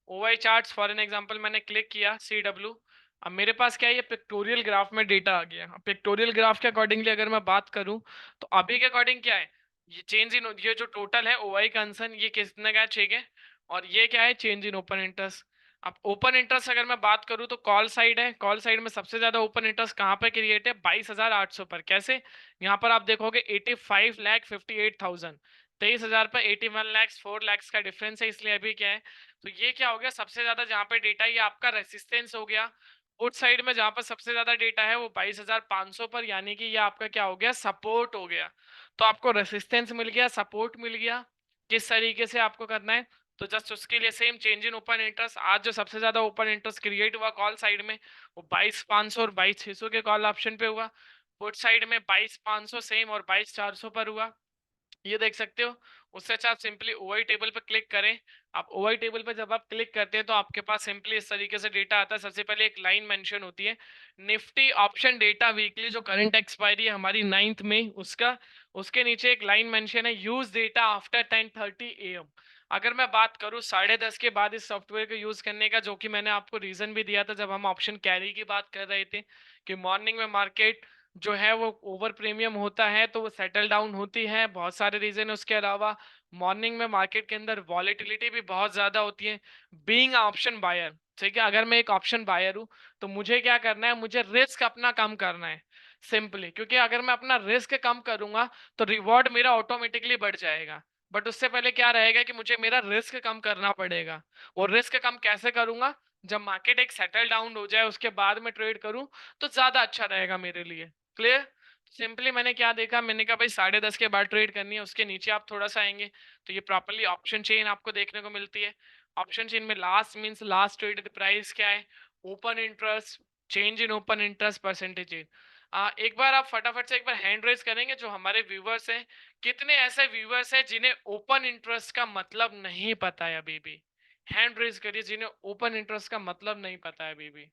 ओवाई चार्ट्स फॉर एन एग्जांपल मैंने क्लिक किया सी डब्ल्यू। अब मेरे पास क्या है, ये पिक्टोरियल ग्राफ में डेटा आ गया। अब पिक्टोरियल ग्राफ के अकॉर्डिंगली अगर मैं बात करूं, तो अभी के अकॉर्डिंग क्या है, ये चेंज इन, ये जो टोटल है ओवाई कंसर्न ये कितने का है, और ये क्या है, चेंज इन ओपन इंटरेस्ट। अब ओपन इंटरेस्ट अगर मैं बात करूं तो कॉल साइड है, कॉल साइड में सबसे ज्यादा ओपन इंटरेस्ट कहाँ पे क्रिएट है, 22,800 पर। कैसे, यहाँ पर आप देखोगे 85,58,000, 23,000 पर 81 लाख 4 लाख का डिफरेंस है, इसलिए अभी क्या है, तो ये क्या हो गया सबसे ज्यादा जहाँ पे डेटा, ये आपका रेसिस्टेंस हो गया। उस साइड में जहाँ पर सबसे ज्यादा डेटा है वो 22,500 पर, यानी कि ये आपका क्या हो गया, सपोर्ट हो गया। तो आपको रेसिस्टेंस मिल गया, सपोर्ट मिल गया। किस तरीके से आपको करना है, तो जस्ट उसके लिए same change in open interest, आज जो सबसे ज्यादा ओपन इंटरेस्ट क्रिएट हुआ कॉल साइड में, वो 22,500 और 22,600 के कॉल ऑप्शन पे हुआ। पुट साइड में 22,500 सेम और 22,400 पर हुआ, ये देख सकते हो। उससे अच्छा आप सिंपली ओआई टेबल पर क्लिक करें। आप ओआई टेबल पर जब आप क्लिक करते हैं तो आपके पास सिंपली इस तरीके से डेटा आता है। सबसे पहले एक लाइन मेंशन होती है, निफ्टी ऑप्शन डेटा वीकली, जो करंट एक्सपायरी है हमारी 9 मई उसका, उसके नीचे एक लाइन मेंशन है, यूज डेटा आफ्टर 10:30 AM। अगर मैं बात करूं 10:30 के बाद इस सॉफ्टवेयर को यूज करने का, जो कि मैंने आपको रीजन भी दिया था जब हम ऑप्शन कैरी की बात कर रहे थे, कि मॉर्निंग में मार्केट जो है वो ओवर प्रीमियम होता है तो वो सेटल डाउन होती है, बहुत सारे रीजन है। उसके अलावा मॉर्निंग में मार्केट के अंदर वॉलेटिलिटी भी बहुत ज्यादा होती है। बीइंग ऑप्शन बायर, ठीक है, अगर मैं एक ऑप्शन बायर हूँ तो मुझे क्या करना है, मुझे रिस्क अपना कम करना है सिंपली, क्योंकि अगर मैं अपना रिस्क कम करूंगा तो रिवॉर्ड मेरा ऑटोमेटिकली बढ़ जाएगा। बट उससे पहले क्या रहेगा कि मुझे मेरा रिस्क कम करना पड़ेगा। और रिस्क कम कैसे करूंगा, जब मार्केट एक सेटल डाउन हो जाए उसके बाद में ट्रेड करूं तो ज्यादा अच्छा रहेगा मेरे लिए। क्लियर। सिंपली मैंने क्या देखा, मैंने कहा भाई 10:30 के बाद ट्रेड करनी है। उसके नीचे आप थोड़ा सा आएंगे तो ये प्रॉपर्ली ऑप्शन चेन आपको देखने को मिलती है। ऑप्शन चेन में last means last traded price क्या है, open interest, change in open interest, percentage change. एक बार आप फटाफट से एक बार हैंड रेज करेंगे जो हमारे व्यूवर्स हैं, कितने ऐसे व्यूवर्स हैं जिन्हें ओपन इंटरेस्ट का मतलब नहीं पता है अभी भी। हैंड रेज करिए जिन्हें ओपन इंटरेस्ट का मतलब नहीं पता है अभी भी।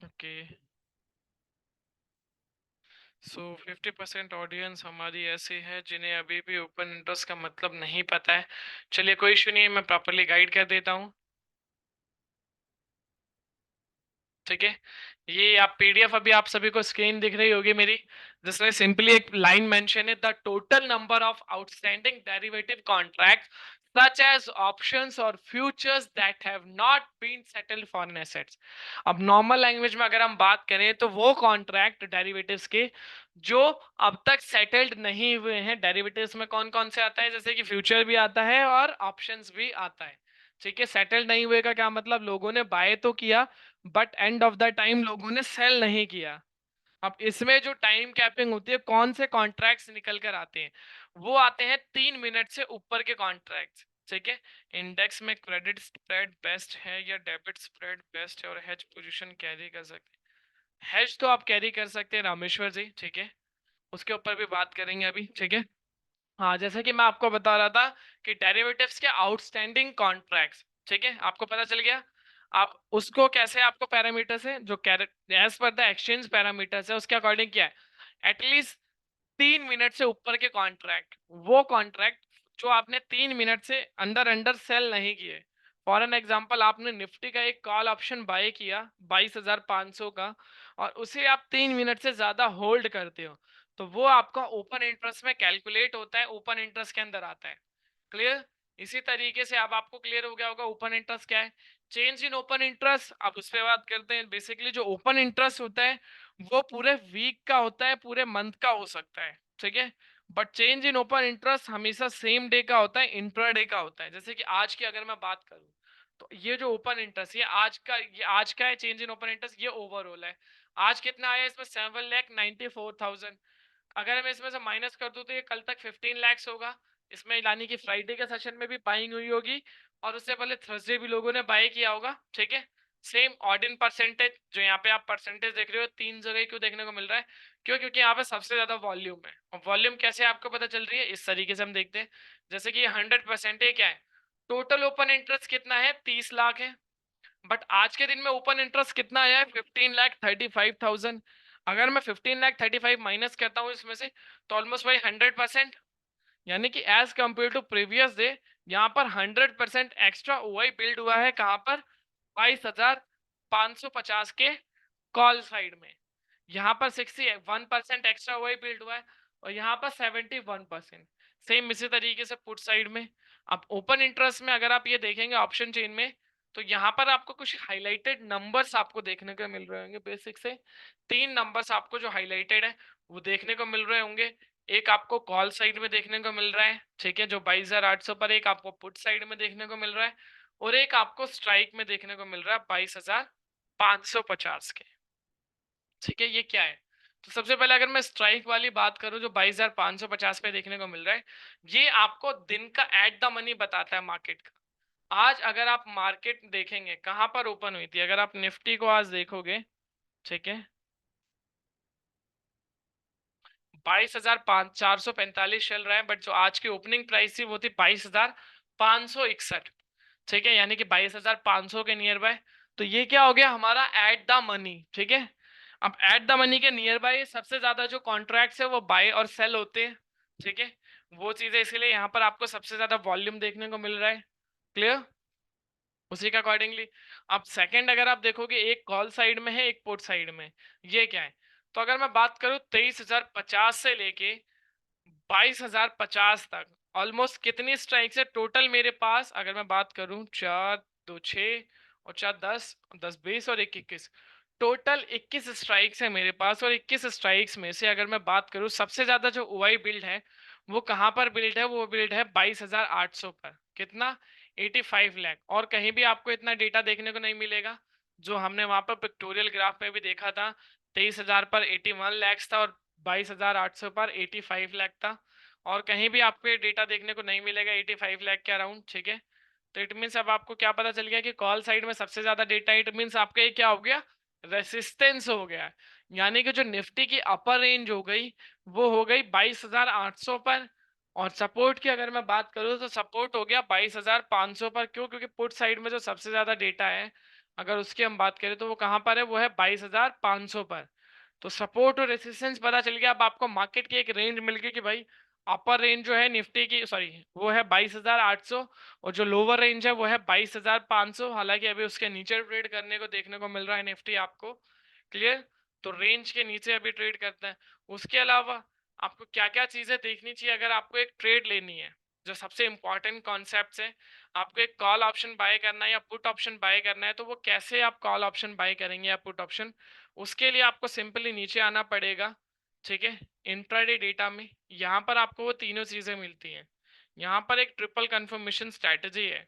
ओके, सो 50% ऑडियंस हमारी ऐसी है जिन्हें अभी भी ओपन इंटरेस्ट का मतलब नहीं पता है। चलिए कोई इशू नहीं है, मैं प्रॉपरली गाइड कर देता हूँ। ठीक है, ये आप पीडीएफ अभी आप सभी को स्क्रीन दिख रही होगी मेरी, जिसमें सिंपली एक लाइन मेंशन है, the total number of outstanding derivative contract such as options or futures that have not been settled for an assets। अब नॉर्मल लैंग्वेज में अगर हम बात करें तो वो कॉन्ट्रैक्ट डेरिवेटिव्स के जो अब तक सेटल्ड नहीं हुए हैं। डेरिवेटिव्स में कौन कौन से आता है, जैसे कि फ्यूचर भी आता है और ऑप्शंस भी आता है। ठीक है, सेटल्ड नहीं हुए का क्या मतलब, लोगों ने बाय तो किया but and of the time लोगों ने सेल नहीं किया। अब इसमें जो टाइम कैपिंग होती है, कौन से कॉन्ट्रैक्ट्स निकल कर आते हैं, वो आते हैं 3 मिनट से ऊपर के कॉन्ट्रैक्ट्स। ठीक है, इंडेक्स में क्रेडिट स्प्रेड बेस्ट है या डेबिट स्प्रेड बेस्ट है, और हेज पोजीशन कैरी कर सकते हैं। हेज तो आप कैरी कर सकते हैं रामेश्वर जी, ठीक है, उसके ऊपर भी बात करेंगे अभी। ठीक है, हाँ जैसे कि मैं आपको बता रहा था कि डेरिवेटिव्स के आउटस्टैंडिंग कॉन्ट्रैक्ट्स, ठीक है, आपको पता चल गया। आप उसको कैसे, आपको पैरामीटर्स है जो as per the exchange parameters है उसके अकॉर्डिंग क्या है, एटलीस्ट 3 मिनट से ऊपर के कॉन्ट्रैक्ट, वो कॉन्ट्रैक्ट जो आपने 3 मिनट से अंदर अंदर सेल नहीं किए। फॉर एन एग्जाम्पल, आपने निफ्टी का एक कॉल ऑप्शन बाय किया 22,500 का, और उसे आप 3 मिनट से ज्यादा होल्ड करते हो, तो वो आपका ओपन इंटरेस्ट में कैलकुलेट होता है, ओपन इंटरेस्ट के अंदर आता है। क्लियर। इसी तरीके से अब आपको क्लियर हो गया होगा ओपन इंटरेस्ट क्या है। चेंज इन ओपन इंटरेस्ट, अब उस पर बात करते हैं। बेसिकली जो ओपन इंटरेस्ट होता है वो पूरे वीक का होता है, पूरे मंथ का हो सकता है। ठीक है, but change in open interest हमेशा सेम डे का होता है, इंट्राडे का होता है। जैसे कि आज की अगर मैं बात करूं, तो ये जो ओपन इंटरेस्ट ये आज का है चेंज इन ओपन इंटरेस्ट, ये ओवरऑल है। आज कितना आया इसमें 7,94,000। अगर मैं इसमें से माइनस कर दूं तो ये कल तक 15 लैक्स होगा। इसमें यानी कि फ्राइडे के सेशन में भी बाइंग हुई होगी और उससे पहले थर्सडे भी लोगों ने बाय किया होगा, ठीक है। सेम ऑड इन परसेंटेज, जो यहाँ पे आप परसेंटेज देख रहे हो, 3 जगह क्यों देखने को मिल रहा है? क्यों? क्योंकि यहाँ पे सबसे ज्यादा वॉल्यूम है। और वॉल्यूम कैसे आपको पता चल रही है? इस तरीके से हम देखते हैं। जैसे कि 100% क्या है, टोटल ओपन इंटरेस्ट कितना है? 30 लाख है। बट आज के दिन में ओपन इंटरेस्ट कितना आया है? 15,35,000। अगर मैं 15,35,000 माइनस करता हूँ इसमें से, तो ऑलमोस्ट भाई 100%, यानी कि as compare to previous day यहाँ पर 100% एक्स्ट्रा ओआई बिल्ड हुआ है। कहां पर? 22,550 के कॉल साइड में। यहाँ पर 61% एक्स्ट्रा ओआई बिल्ड हुआ है और यहाँ पर 71%। सेम इसी तरीके से पुट साइड में। अब ओपन इंटरेस्ट में अगर आप ये देखेंगे ऑप्शन चेन में, तो यहाँ पर आपको कुछ हाईलाइटेड नंबर्स आपको देखने को मिल रहे होंगे। बेसिक से 3 नंबर्स आपको जो हाईलाइटेड है वो देखने को मिल रहे होंगे। एक आपको कॉल साइड में देखने को मिल रहा है, ठीक है, जो 22,800 पर। एक आपको पुट साइड में देखने को मिल रहा है और एक आपको स्ट्राइक में देखने को मिल रहा है 22,550 के, ठीक है। ये क्या है? तो सबसे पहले अगर मैं स्ट्राइक वाली बात करूं, जो 22,550 पे देखने को मिल रहा है, ये आपको दिन का एट द मनी बताता है मार्केट का। आज अगर आप मार्केट देखेंगे कहां पर ओपन हुई थी, अगर आप निफ्टी को आज देखोगे, ठीक है, 22,445 चल रहा है। बट जो आज की ओपनिंग प्राइस थी वो थी 22,561, ठीक है, यानी कि 22,500 के नियर बाय। तो ये क्या हो गया हमारा? एट द मनी, ठीक है। अब एट द मनी के नियर बाय सबसे ज्यादा जो कॉन्ट्रैक्ट्स है वो बाय और सेल होते हैं, ठीक है। वो चीजें इसीलिए यहाँ पर आपको सबसे ज्यादा वॉल्यूम देखने को मिल रहा है। क्लियर? उसी के अकॉर्डिंगली अब सेकंड अगर आप देखोगे, एक कॉल साइड में है, एक पोर्ट साइड में। ये क्या है? तो अगर मैं बात करूं 23,050 से लेके 22,050 तक, ऑलमोस्ट कितनी स्ट्राइक्स है टोटल मेरे पास? अगर मैं बात करूं, 4, 2, 6 और 4, 10, 10, 20 और 1, 21, टोटल 21 स्ट्राइक्स है मेरे पास। और 21 स्ट्राइक्स में से अगर मैं बात करूं, सबसे ज्यादा जो ओआई बिल्ड है वो कहां पर बिल्ड है? वो बिल्ड है 22,800 पर। कितना? 85 लाख। और कहीं भी आपको इतना डेटा देखने को नहीं मिलेगा। जो हमने वहां पर पिक्टोरियल ग्राफ में भी देखा था, 23,000 पर 81 लाख था और 22,800 पर 85 लाख था। और कहीं भी आपको ये डेटा देखने को नहीं मिलेगा 85 लाख के अराउंड, ठीक है। तो इट मीन्स अब आपको क्या पता चल गया कि कॉल साइड में सबसे ज्यादा डेटा, इट मीन्स आपका ये क्या हो गया? रेसिस्टेंस हो गया। यानी कि जो निफ्टी की अपर रेंज हो गई वो हो गई 22,800 पर। और सपोर्ट की अगर मैं बात करूं तो सपोर्ट हो गया 22,500 पर। क्यों? क्योंकि पुट साइड में जो सबसे ज्यादा डेटा है, अगर उसकी हम बात करें तो वो कहां पर है? वो है 22,500 पर। तो सपोर्ट और रेसिस्टेंस पता चल गया। अब आपको मार्केट की एक रेंज मिल गई कि भाई अपर रेंज जो है निफ्टी की, सॉरी, वो है 22,800 और जो लोअर रेंज है वो है 22,500। हालांकि अभी उसके नीचे ट्रेड करने को देखने को मिल रहा है निफ्टी आपको। क्लियर? तो रेंज के नीचे अभी ट्रेड करता है। उसके अलावा आपको क्या क्या चीजें देखनी चाहिए अगर आपको एक ट्रेड लेनी है? जो सबसे इंपॉर्टेंट कॉन्सेप्ट है, आपको एक कॉल ऑप्शन बाय करना है या पुट ऑप्शन बाय करना है, तो वो कैसे आप कॉल ऑप्शन बाय करेंगे या पुट ऑप्शन? उसके लिए आपको सिंपली नीचे आना पड़ेगा, ठीक है, इंट्राडे डेटा में। यहाँ पर आपको वो तीनों चीजें मिलती हैं। यहाँ पर एक ट्रिपल कंफर्मेशन स्ट्रैटेजी है।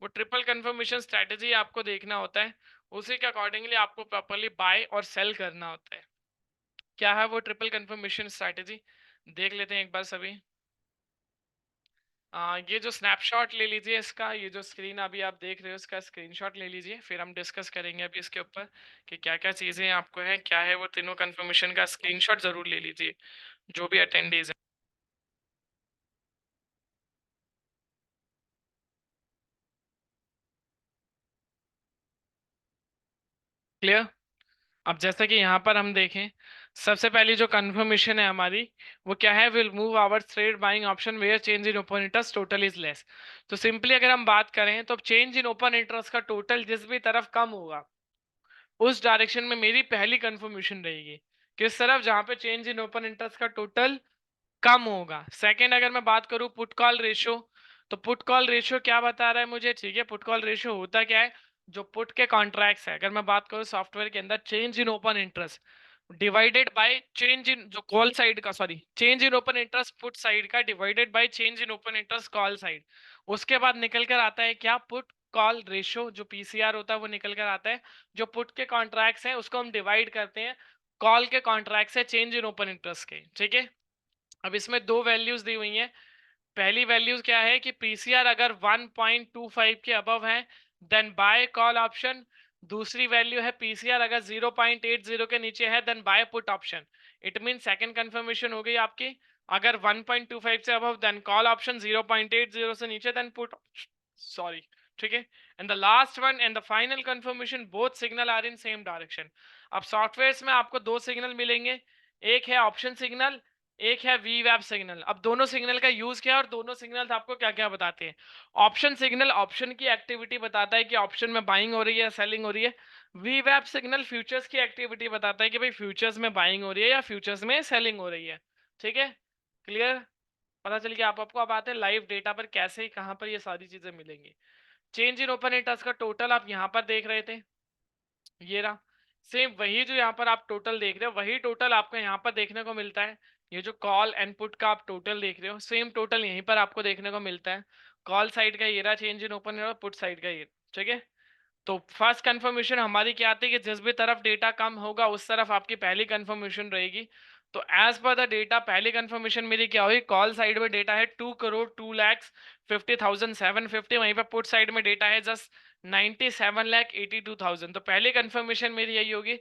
वो ट्रिपल कंफर्मेशन स्ट्रैटेजी आपको देखना होता है। उसी के अकॉर्डिंगली आपको प्रॉपरली बाय और सेल करना होता है। क्या है वो ट्रिपल कंफर्मेशन स्ट्रैटेजी? देख लेते हैं एक बार सभी। ये जो स्नैपशॉट ले लीजिए इसका, ये जो स्क्रीन अभी आप देख रहे हो इसका स्क्रीनशॉट ले लीजिए, फिर हम डिस्कस करेंगे अभी इसके ऊपर कि क्या क्या चीज़ें आपको है, क्या है वो तीनों कंफर्मेशन का स्क्रीनशॉट जरूर ले लीजिए, जो भी अटेंडीज है। क्लियर? अब जैसे कि यहाँ पर हम देखें, सबसे पहली जो कंफर्मेशन है हमारी, वो क्या है? Will move our trade buying option where change in open interest total is less. तो सिंपली अगर हम बात करें तो चेंज इन ओपन इंटरेस्ट का टोटल जिस भी तरफ कम होगा, उस डायरेक्शन में मेरी पहली कंफर्मेशन रहेगी। किस तरफ? जहां पे चेंज इन ओपन इंटरेस्ट का टोटल कम होगा। सेकंड अगर मैं बात करूं पुट कॉल रेशियो, तो पुट कॉल रेशियो क्या बता रहा है मुझे? ठीक है, पुट कॉल रेशियो होता क्या है? जो पुट के कॉन्ट्रैक्ट्स है, अगर मैं बात करूं सॉफ्टवेयर के अंदर, change in open interest divided by change in जो कॉल साइड का, sorry, change in open interest put side का divided by change in open interest call side. उसके बाद निकल कर आता है क्या? पुट कॉल रेशो जो पीसीआर होता है वो निकल कर आता है। जो पुट के कॉन्ट्रैक्ट्स हैं उसको हम डिवाइड करते हैं कॉल के कॉन्ट्रैक्ट से चेंज इन ओपन इंटरेस्ट के, ठीक है। अब इसमें दो वैल्यूज दी हुई हैं। पहली वैल्यूज क्या है कि पीसीआर अगर 1.25 के अबव है देन बाय कॉल ऑप्शन। दूसरी वैल्यू है पीसीआर अगर 0.80 के नीचे है then buy put option. It mean second confirmation हो गई आपकी, अगर 1.25 से अबव देन कॉल ऑप्शन, 0.80 से नीचे देन पुट, सॉरी, ठीक है। And the last one and the final confirmation both signal are in same direction. अब सॉफ्टवेयर में आपको दो सिग्नल मिलेंगे, एक है ऑप्शन सिग्नल, एक है वी वेब सिग्नल। अब दोनों सिग्नल का यूज क्या है और दोनों सिग्नल आपको क्या क्या बताते हैं। ऑप्शन सिग्नल ऑप्शन की एक्टिविटी बताता है कि ऑप्शन में बाइंग हो रही है या सेलिंग हो रही है। वी वेब सिग्नल फ्यूचर्स की एक्टिविटी बताता है कि भाई फ्यूचर्स में बाइंग हो रही है या फ्यूचर्स में सेलिंग हो रही है, ठीक है। क्लियर, पता चल गया आपको। अब आते हैं लाइव डेटा पर कैसे कहाँ पर ये सारी चीजें मिलेंगी। चेंज इन ओपन इंटरेस्ट का टोटल आप यहाँ पर देख रहे थे, ये रहा। सेम वही जो यहाँ पर आप टोटल देख रहे हो वही टोटल आपको यहाँ पर देखने को मिलता है। ये जो कॉल एंड पुट का आप टोटल देख रहे हो सेम टोटल यहीं पर आपको देखने को मिलता है। कॉल साइड का ये रहा चेंज इन ओपन और पुट साइड का ये, ठीक है। तो फर्स्ट कंफर्मेशन हमारी क्या आती है कि जिस भी तरफ डेटा कम होगा उस तरफ आपकी पहली कंफर्मेशन रहेगी। तो एज पर द डेटा पहली कंफर्मेशन मेरी क्या हुई, कॉल साइड में डेटा है 2,02,50,750, वहीं पर पुट साइड में डेटा है जस्ट 97,82,000। तो पहली कंफर्मेशन मेरी यही होगी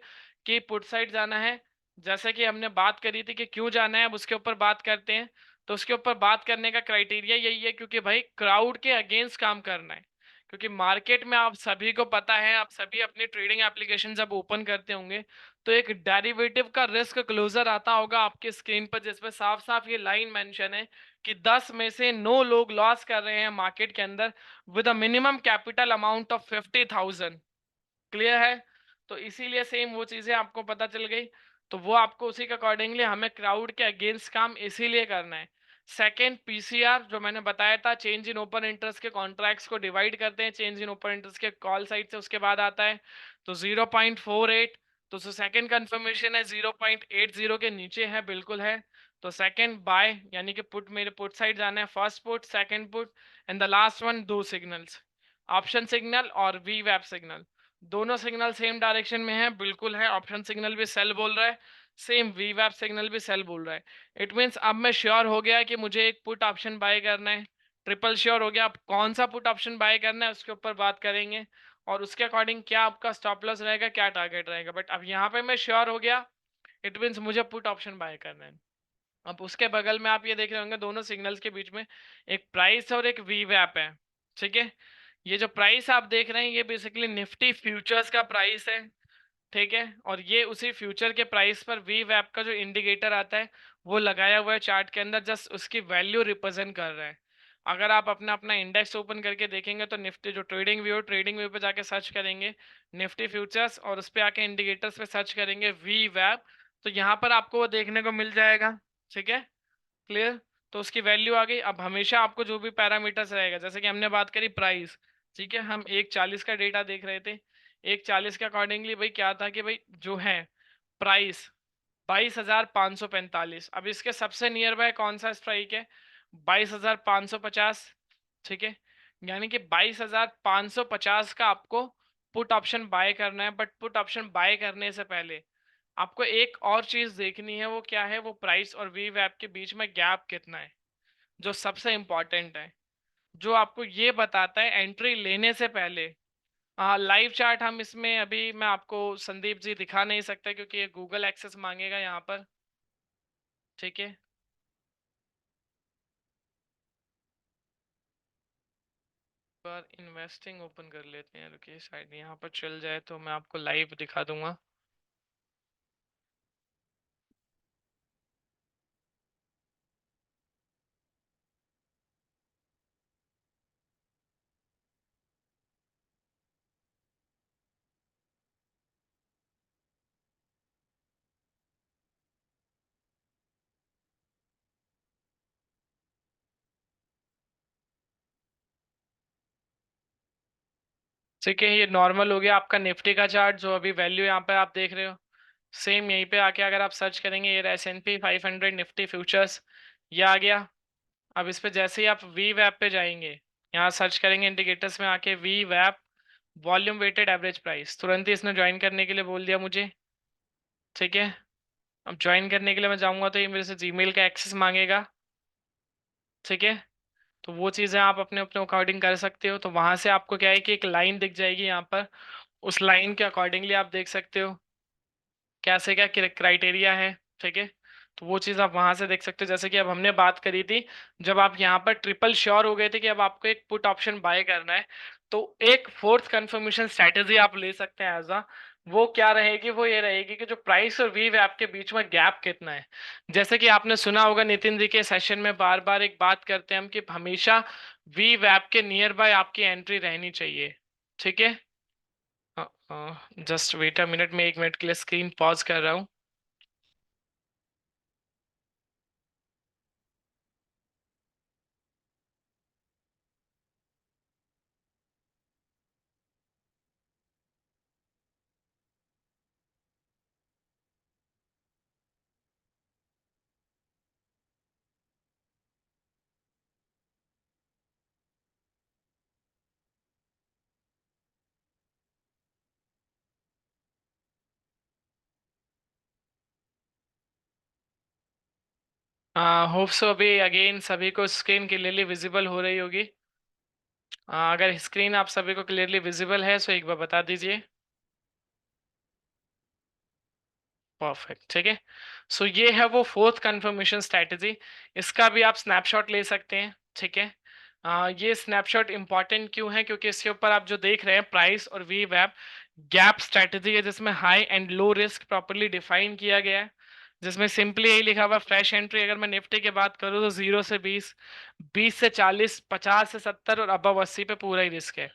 कि पुट साइड जाना है। जैसे कि हमने बात करी थी कि क्यों जाना है, अब उसके ऊपर बात करते हैं। तो उसके ऊपर बात करने का क्राइटेरिया यही है क्योंकि भाई क्राउड के अगेंस्ट काम करना है। क्योंकि मार्केट में आप सभी को पता है, आप सभी अपनी ट्रेडिंग एप्लीकेशन जब ओपन करते होंगे तो एक डेरिवेटिव का रिस्क क्लोजर आता होगा आपके स्क्रीन पर जिसमें साफ साफ ये लाइन मेंशन है कि 10 में से 9 लोग लॉस कर रहे हैं मार्केट के अंदर with a minimum capital amount of 50,000। Clear है। तो इसीलिए सेम वो चीजें आपको पता चल गई। तो वो आपको उसी के अकॉर्डिंगली हमें क्राउड के अगेंस्ट काम इसीलिए करना है। सेकेंड पीसीआर जो मैंने बताया था, चेंज इन ओपन इंटरेस्ट के कॉन्ट्रैक्ट्स को डिवाइड करते हैं चेंज इन ओपन इंटरेस्ट के कॉल साइड से, उसके बाद आता है तो 0.48। तो सेकेंड कंफर्मेशन है 0.80 के नीचे है, बिल्कुल है। तो सेकेंड बाय यानी कि पुट, मेरे पुट साइड जाना है, first put second put. And the last one दो सिग्नल्स, ऑप्शन सिग्नल और वी वेब सिग्नल। दोनों सिग्नल सेम डायरेक्शन में है, बिल्कुल है। ऑप्शन सिग्नल भी सेल बोल रहा है, सेम वी वेब सिग्नल भी सेल बोल रहा है। इट मीन्स अब मैं श्योर हो गया कि मुझे एक पुट ऑप्शन बाय करना है, ट्रिपल श्योर हो गया। अब कौन सा पुट ऑप्शन बाय करना है उसके ऊपर बात करेंगे और उसके अकॉर्डिंग क्या आपका स्टॉप लॉस रहेगा, क्या टारगेट रहेगा। बट अब यहाँ पे मैं श्योर हो गया, इट मीन्स मुझे पुट ऑप्शन बाय करना है। अब उसके बगल में आप ये देख रहे होंगे दोनों सिग्नल्स के बीच में एक प्राइस और एक वी वैप है, ठीक है। ये जो प्राइस आप देख रहे हैं ये बेसिकली निफ्टी फ्यूचर्स का प्राइस है, ठीक है। और ये उसी फ्यूचर के प्राइस पर वी वैप का जो इंडिकेटर आता है वो लगाया हुआ है चार्ट के अंदर, जस्ट उसकी वैल्यू रिप्रेजेंट कर रहा है। अगर आप अपना अपना इंडेक्स ओपन करके देखेंगे तो निफ्टी जो ट्रेडिंग व्यू पे जाके सर्च करेंगे निफ्टी फ्यूचर्स और उस पर आके इंडिकेटर्स पे सर्च करेंगे वी वैप, तो यहाँ पर आपको वो देखने को मिल जाएगा, ठीक है। क्लियर। तो उसकी वैल्यू आ गई। अब हमेशा आपको जो भी पैरामीटर्स रहेगा, जैसे कि हमने बात करी प्राइस, ठीक है, हम 1.40 का डेटा देख रहे थे। 1.40 के अकॉर्डिंगली भाई क्या था कि भाई जो है प्राइस 22,545। अब इसके सबसे नियर बाय कौन सा स्ट्राइक है, 22,550, ठीक है। यानी कि 22,550 का आपको पुट ऑप्शन बाय करना है। बट पुट ऑप्शन बाय करने से पहले आपको एक और चीज देखनी है, वो क्या है, वो प्राइस और वी वैप के बीच में गैप कितना है, जो सबसे इंपॉर्टेंट है, जो आपको ये बताता है एंट्री लेने से पहले। लाइव चार्ट हम इसमें अभी मैं आपको संदीप जी दिखा नहीं सकता क्योंकि ये गूगल एक्सेस मांगेगा यहाँ पर, ठीक है। पर इन्वेस्टिंग ओपन कर लेते हैं, रुकिए शायद यहाँ पर चल जाए तो मैं आपको लाइव दिखा दूंगा। ठीक है, ये नॉर्मल हो गया आपका निफ्टी का चार्ट, जो अभी वैल्यू यहाँ पे आप देख रहे हो। सेम यहीं पे आके अगर आप सर्च करेंगे ये S&P 500 निफ्टी फ्यूचर्स, ये आ गया। अब इस पे जैसे ही आप वी वेब पे जाएंगे यहाँ सर्च करेंगे इंडिकेटर्स में आके वी वैप वॉल्यूम वेटेड एवरेज प्राइस, तुरंत ही इसने ज्वाइन करने के लिए बोल दिया मुझे। ठीक है, अब ज्वाइन करने के लिए मैं जाऊंगा तो ये मेरे से जीमेल का एक्सेस मांगेगा। ठीक है, तो वो चीज़ें आप अपने अपने अकॉर्डिंग कर सकते हो। तो वहां से आपको क्या है कि एक लाइन दिख जाएगी यहाँ पर, उस लाइन के अकॉर्डिंगली आप देख सकते हो कैसे क्या क्राइटेरिया है। ठीक है, तो वो चीज़ आप वहां से देख सकते हो। जैसे कि अब हमने बात करी थी, जब आप यहाँ पर ट्रिपल श्योर हो गए थे कि अब आपको एक पुट ऑप्शन बाय करना है, तो एक फोर्थ कंफर्मेशन स्ट्रेटेजी आप ले सकते हैं एज अ, वो क्या रहेगी, वो ये रहेगी कि जो प्राइस और वी वैप के बीच में गैप कितना है। जैसे कि आपने सुना होगा नितिन जी के सेशन में बार बार एक बात करते हैं हम कि हमेशा वी वैप के नियर बाय आपकी एंट्री रहनी चाहिए। ठीक है, जस्ट वेट अ मिनट, में 1 मिनट के लिए स्क्रीन पॉज कर रहा हूँ। होप सो अभी अगेन सभी को स्क्रीन क्लियरली विजिबल हो रही होगी। अगर स्क्रीन आप सभी को क्लियरली विजिबल है तो एक बार बता दीजिए। परफेक्ट, ठीक है। सो ये है वो फोर्थ कंफर्मेशन स्ट्रेटजी, इसका भी आप स्नैपशॉट ले सकते हैं। ठीक है, ये स्नैपशॉट इंपॉर्टेंट क्यों है, क्योंकि इसके ऊपर आप जो देख रहे हैं प्राइस और वी वैप गैप स्ट्रेटजी है, जिसमें high and low risk properly define किया गया है, जिसमें सिंपली यही लिखा हुआ फ्रेश एंट्री। अगर मैं निफ्टी की बात करूँ तो 0 से 20, 20 से 40, 50 से 70 और अबव 80 पे पूरा ही रिस्क है।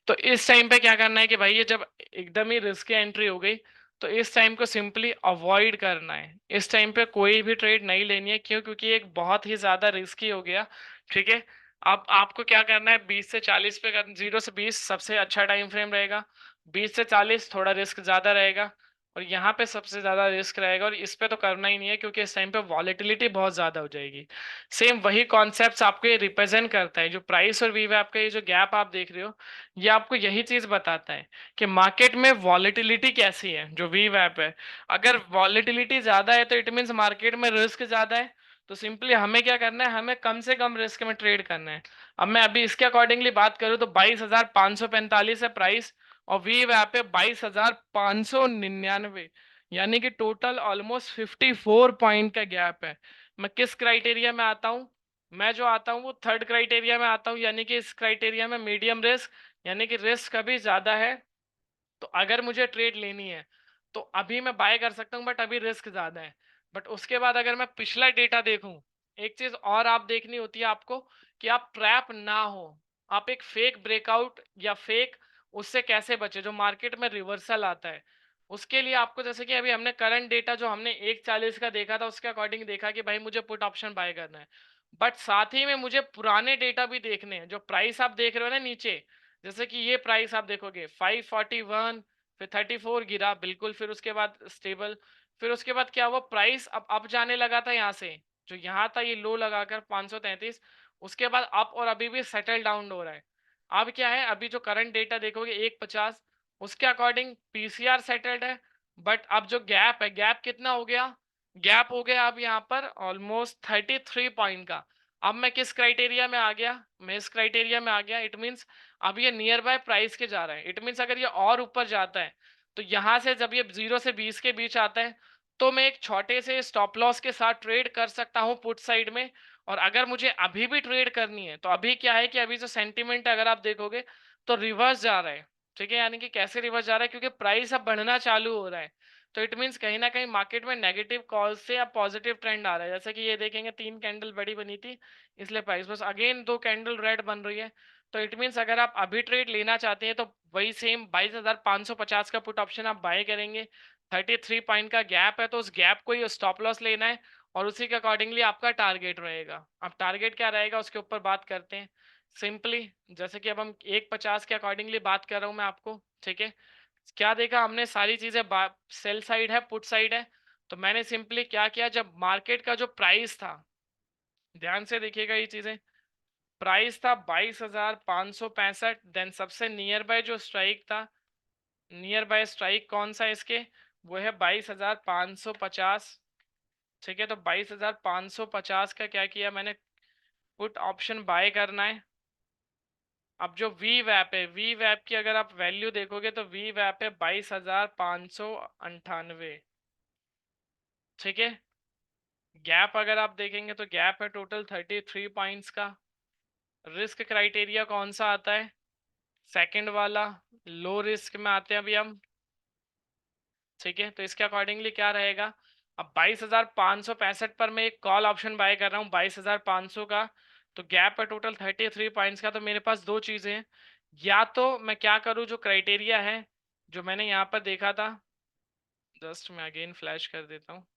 तो इस टाइम पे क्या करना है कि भाई ये जब एकदम ही रिस्क एंट्री हो गई, तो इस टाइम को सिंपली अवॉइड करना है। इस टाइम पे कोई भी ट्रेड नहीं लेनी है, क्यों, क्योंकि एक बहुत ही ज्यादा रिस्की हो गया। ठीक है, अब आपको क्या करना है, 20 से 40 पे 0 से 20 सबसे अच्छा टाइम फ्रेम रहेगा, 20 से 40 थोड़ा रिस्क ज्यादा रहेगा, और यहाँ पे सबसे ज्यादा रिस्क रहेगा। और इस पे तो करना ही नहीं है, क्योंकि इस टाइम पे वॉलेटिलिटी बहुत ज्यादा हो जाएगी। सेम वही कॉन्सेप्ट्स आपको ये रिप्रेजेंट करता है, जो प्राइस और वीव आपका ये जो गैप आप देख रहे हो, ये आपको यही चीज बताता है कि मार्केट में वॉलेटिलिटी कैसी है। जो वी वैप है, अगर वॉलेटिलिटी ज्यादा है तो इट मीन्स मार्केट में रिस्क ज्यादा है। तो सिंपली हमें क्या करना है, हमें कम से कम रिस्क में ट्रेड करना है। अब मैं अभी इसके अकॉर्डिंगली बात करूँ तो 22,545 है प्राइस, और वी वैप है 22,599, यानी कि टोटल ऑलमोस्ट 54 पॉइंट का गैप है। मैं किस क्राइटेरिया में आता हूँ, मैं जो आता हूँ वो थर्ड क्राइटेरिया में आता हूँ, यानी कि इस क्राइटेरिया में मीडियम रिस्क, यानी कि रिस्क अभी ज्यादा है। तो अगर मुझे ट्रेड लेनी है तो अभी मैं बाय कर सकता हूँ, बट अभी रिस्क ज्यादा है। बट उसके बाद अगर मैं पिछला डेटा देखूं, एक चीज और आप देखनी होती है आपको, कि आप ट्रैप ना हो, आप एक फेक ब्रेकआउट या फेक उससे कैसे बचे, जो मार्केट में रिवर्सल आता है। उसके लिए आपको, जैसे कि अभी हमने करंट डेटा जो हमने 140 का देखा था, उसके अकॉर्डिंग देखा कि भाई मुझे पुट ऑप्शन बाय करना है। बट साथ ही में मुझे पुराने डेटा भी देखने हैं। जो प्राइस आप देख रहे हो ना नीचे, जैसे कि ये प्राइस आप देखोगे 541, फिर 34 गिरा बिल्कुल, फिर उसके बाद स्टेबल, फिर उसके बाद क्या हुआ, प्राइस अब जाने लगा था यहाँ से, जो यहाँ था ये लो लगाकर 533, उसके बाद अप, और अभी भी सेटल डाउन हो रहा है। अब क्या है, अभी जो करंट डेटा देखोगे 150, उसके अकॉर्डिंग पीसीआर सेटल्ड है। बट अब जो गैप है, गैप कितना हो गया, गैप हो गया अब यहाँ पर ऑलमोस्ट 33 पॉइंट का। अब मैं किस क्राइटेरिया में आ गया, मैं इस क्राइटेरिया में आ गया। इट मीन्स अब ये नियर बाय प्राइस के जा रहा है। इट मीन्स अगर ये और ऊपर जाता है, तो यहाँ से जब ये 0 से 20 के बीच आता है, तो मैं एक छोटे से स्टॉप लॉस के साथ ट्रेड कर सकता हूँ पुट साइड में। और अगर मुझे अभी भी ट्रेड करनी है, तो अभी क्या है कि अभी जो सेंटिमेंट अगर आप देखोगे तो रिवर्स जा रहा है। ठीक है, यानी कि कैसे रिवर्स जा रहा है, क्योंकि प्राइस अब बढ़ना चालू हो रहा है। तो इट मीन्स कहीं ना कहीं मार्केट में नेगेटिव कॉल से अब पॉजिटिव ट्रेंड आ रहा है। जैसे कि ये देखेंगे 3 कैंडल बड़ी बनी थी, इसलिए प्राइस बस अगेन 2 कैंडल रेड बन रही है। तो इट मीन्स अगर आप अभी ट्रेड लेना चाहते हैं, तो वही सेम 22,550 का पुट ऑप्शन आप बाय करेंगे। 33 पॉइंट का गैप है, तो उस गैप को ही स्टॉप लॉस लेना है, और उसी के अकॉर्डिंगली आपका टारगेट रहेगा। अब टारगेट क्या रहेगा उसके ऊपर बात करते हैं सिंपली। जैसे कि अब हम 150 के अकॉर्डिंगली बात कर रहा हूँ मैं आपको। ठीक है, क्या देखा हमने, सारी चीजें सेल साइड है, पुट साइड है। तो मैंने सिंपली क्या किया, जब मार्केट का जो प्राइस था, ध्यान से देखिएगा ये चीजें, प्राइस था 22,565। देन सबसे नियर बाय जो स्ट्राइक था, नियर बाय स्ट्राइक कौन सा इसके, वो है 22,550। ठीक है, तो 22,550 का क्या किया मैंने, पुट ऑप्शन बाय करना है। अब जो वी वैप है, वी वैप की अगर आप वैल्यू देखोगे तो वी वैप है 22,598। ठीक है, गैप अगर आप देखेंगे तो गैप है टोटल 33 पॉइंट्स का। रिस्क क्राइटेरिया कौन सा आता है, सेकंड वाला, लो रिस्क में आते हैं अभी हम। ठीक है, तो इसके अकॉर्डिंगली क्या रहेगा, अब 22,565 पर मैं एक कॉल ऑप्शन बाय कर रहा हूँ 22,500 का, तो गैप है टोटल 33 पॉइंट्स का। तो मेरे पास दो चीज़ें हैं, या तो मैं क्या करूँ, जो क्राइटेरिया है जो मैंने यहाँ पर देखा था, जस्ट मैं अगेन फ्लैश कर देता हूँ,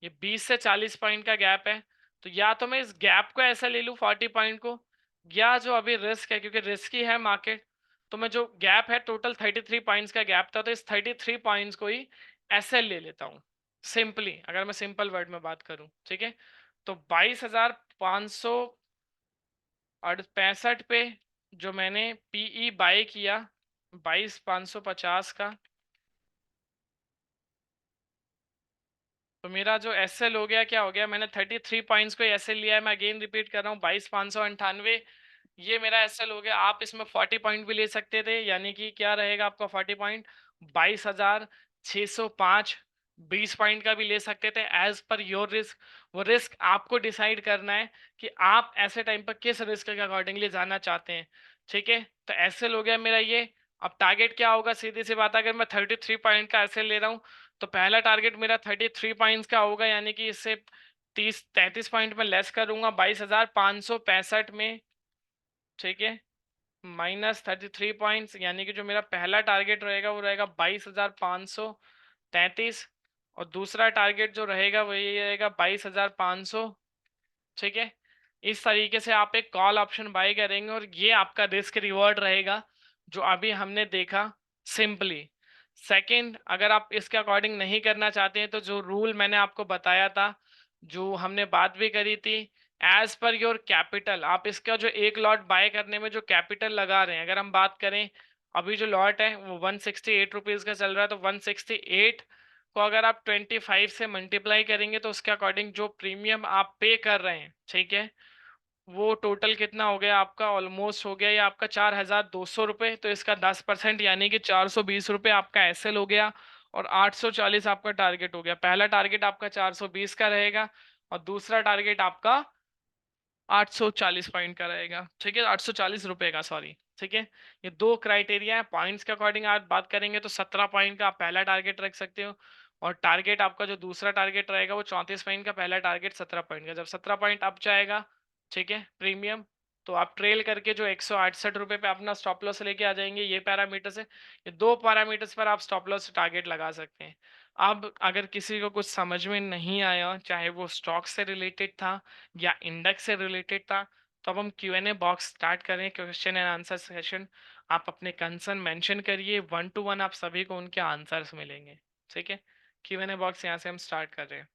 ये 20 से 40 पॉइंट का गैप है। तो या तो मैं इस गैप को ऐसा ले लूँ 40 पॉइंट को, या जो अभी रिस्क है, क्योंकि रिस्की है मार्केट, तो मैं जो गैप है टोटल 33 पॉइंट्स का गैप था, तो इस 33 पॉइंट्स को ही ऐसे ले लेता हूँ सिंपली, अगर मैं सिंपल वर्ड में बात करूँ। ठीक है, तो 22,565 पे जो मैंने पीई बाय किया 22,550 का, तो मेरा जो एसएल हो गया, क्या हो गया, मैंने 33 पॉइंट्स को एसएल लिया है। मैं अगेन रिपीट कर रहा हूँ, 22,598 ये मेरा एसएल हो गया। आप इसमें 40 पॉइंट भी ले सकते थे, यानी कि क्या रहेगा आपका 40 पॉइंट, 22,605। 20 पॉइंट का भी ले सकते थे, एज पर योर रिस्क। वो रिस्क आपको डिसाइड करना है कि आप ऐसे टाइम पर किस रिस्क के अकॉर्डिंगली जाना चाहते हैं। ठीक है, तो एसएल हो गया मेरा ये। अब टारगेट क्या होगा, सीधी सी बात है, अगर मैं 33 पॉइंट का एसएल ले रहा हूँ, तो पहला टारगेट मेरा 33 पॉइंट्स का होगा, यानी कि इससे 33 पॉइंट में लेस करूंगा 22,565 में। ठीक है, -33 पॉइंट्स, यानी कि जो मेरा पहला टारगेट रहेगा वो रहेगा 22,533, और दूसरा टारगेट जो रहेगा वो ये रहेगा 22,500। ठीक है, इस तरीके से आप एक कॉल ऑप्शन बाय करेंगे, और ये आपका रिस्क रिवॉर्ड रहेगा जो अभी हमने देखा सिंपली। सेकंड, अगर आप इसके अकॉर्डिंग नहीं करना चाहते हैं, तो जो रूल मैंने आपको बताया था, जो हमने बात भी करी थी, एज पर योर कैपिटल, आप इसका जो एक लॉट बाय करने में जो कैपिटल लगा रहे हैं, अगर हम बात करें, अभी जो लॉट है वो 168 रुपीज़ का चल रहा है, तो 168 को अगर आप 25 से मल्टीप्लाई करेंगे, तो उसके अकॉर्डिंग जो प्रीमियम आप पे कर रहे हैं, ठीक है, वो टोटल कितना हो गया आपका, ऑलमोस्ट हो गया ये आपका 4,200 रुपये। तो इसका 10% यानी कि 420 रुपये आपका एसएल हो गया, और 840 आपका टारगेट हो गया। पहला टारगेट आपका 420 का रहेगा, और दूसरा टारगेट आपका 840 पॉइंट का रहेगा। ठीक है, 840 रुपये का, सॉरी। ठीक है, ये दो क्राइटेरिया है। पॉइंट्स के अकॉर्डिंग आप बात करेंगे तो 17 पॉइंट का आप पहला टारगेट रख सकते हो, और टारगेट आपका जो दूसरा टारगेट रहेगा वो 34 पॉइंट का, पहला टारगेट 17 पॉइंट का। जब 17 पॉइंट अप जाएगा, ठीक है, प्रीमियम, तो आप ट्रेल करके जो 168 रुपये पे अपना स्टॉप लॉस लेके आ जाएंगे। ये पैरामीटर्स है, ये दो पैरामीटर्स पर आप स्टॉप लॉस टारगेट लगा सकते हैं। अब अगर किसी को कुछ समझ में नहीं आया, चाहे वो स्टॉक से रिलेटेड था या इंडेक्स से रिलेटेड था, तो अब हम Q&A बॉक्स स्टार्ट करें, क्वेश्चन एंड आंसर सेशन। आप अपने कंसर्न मेंशन करिए, 1 to 1 आप सभी को उनके आंसर्स मिलेंगे। ठीक है, Q&A बॉक्स यहाँ से हम स्टार्ट कर रहे हैं।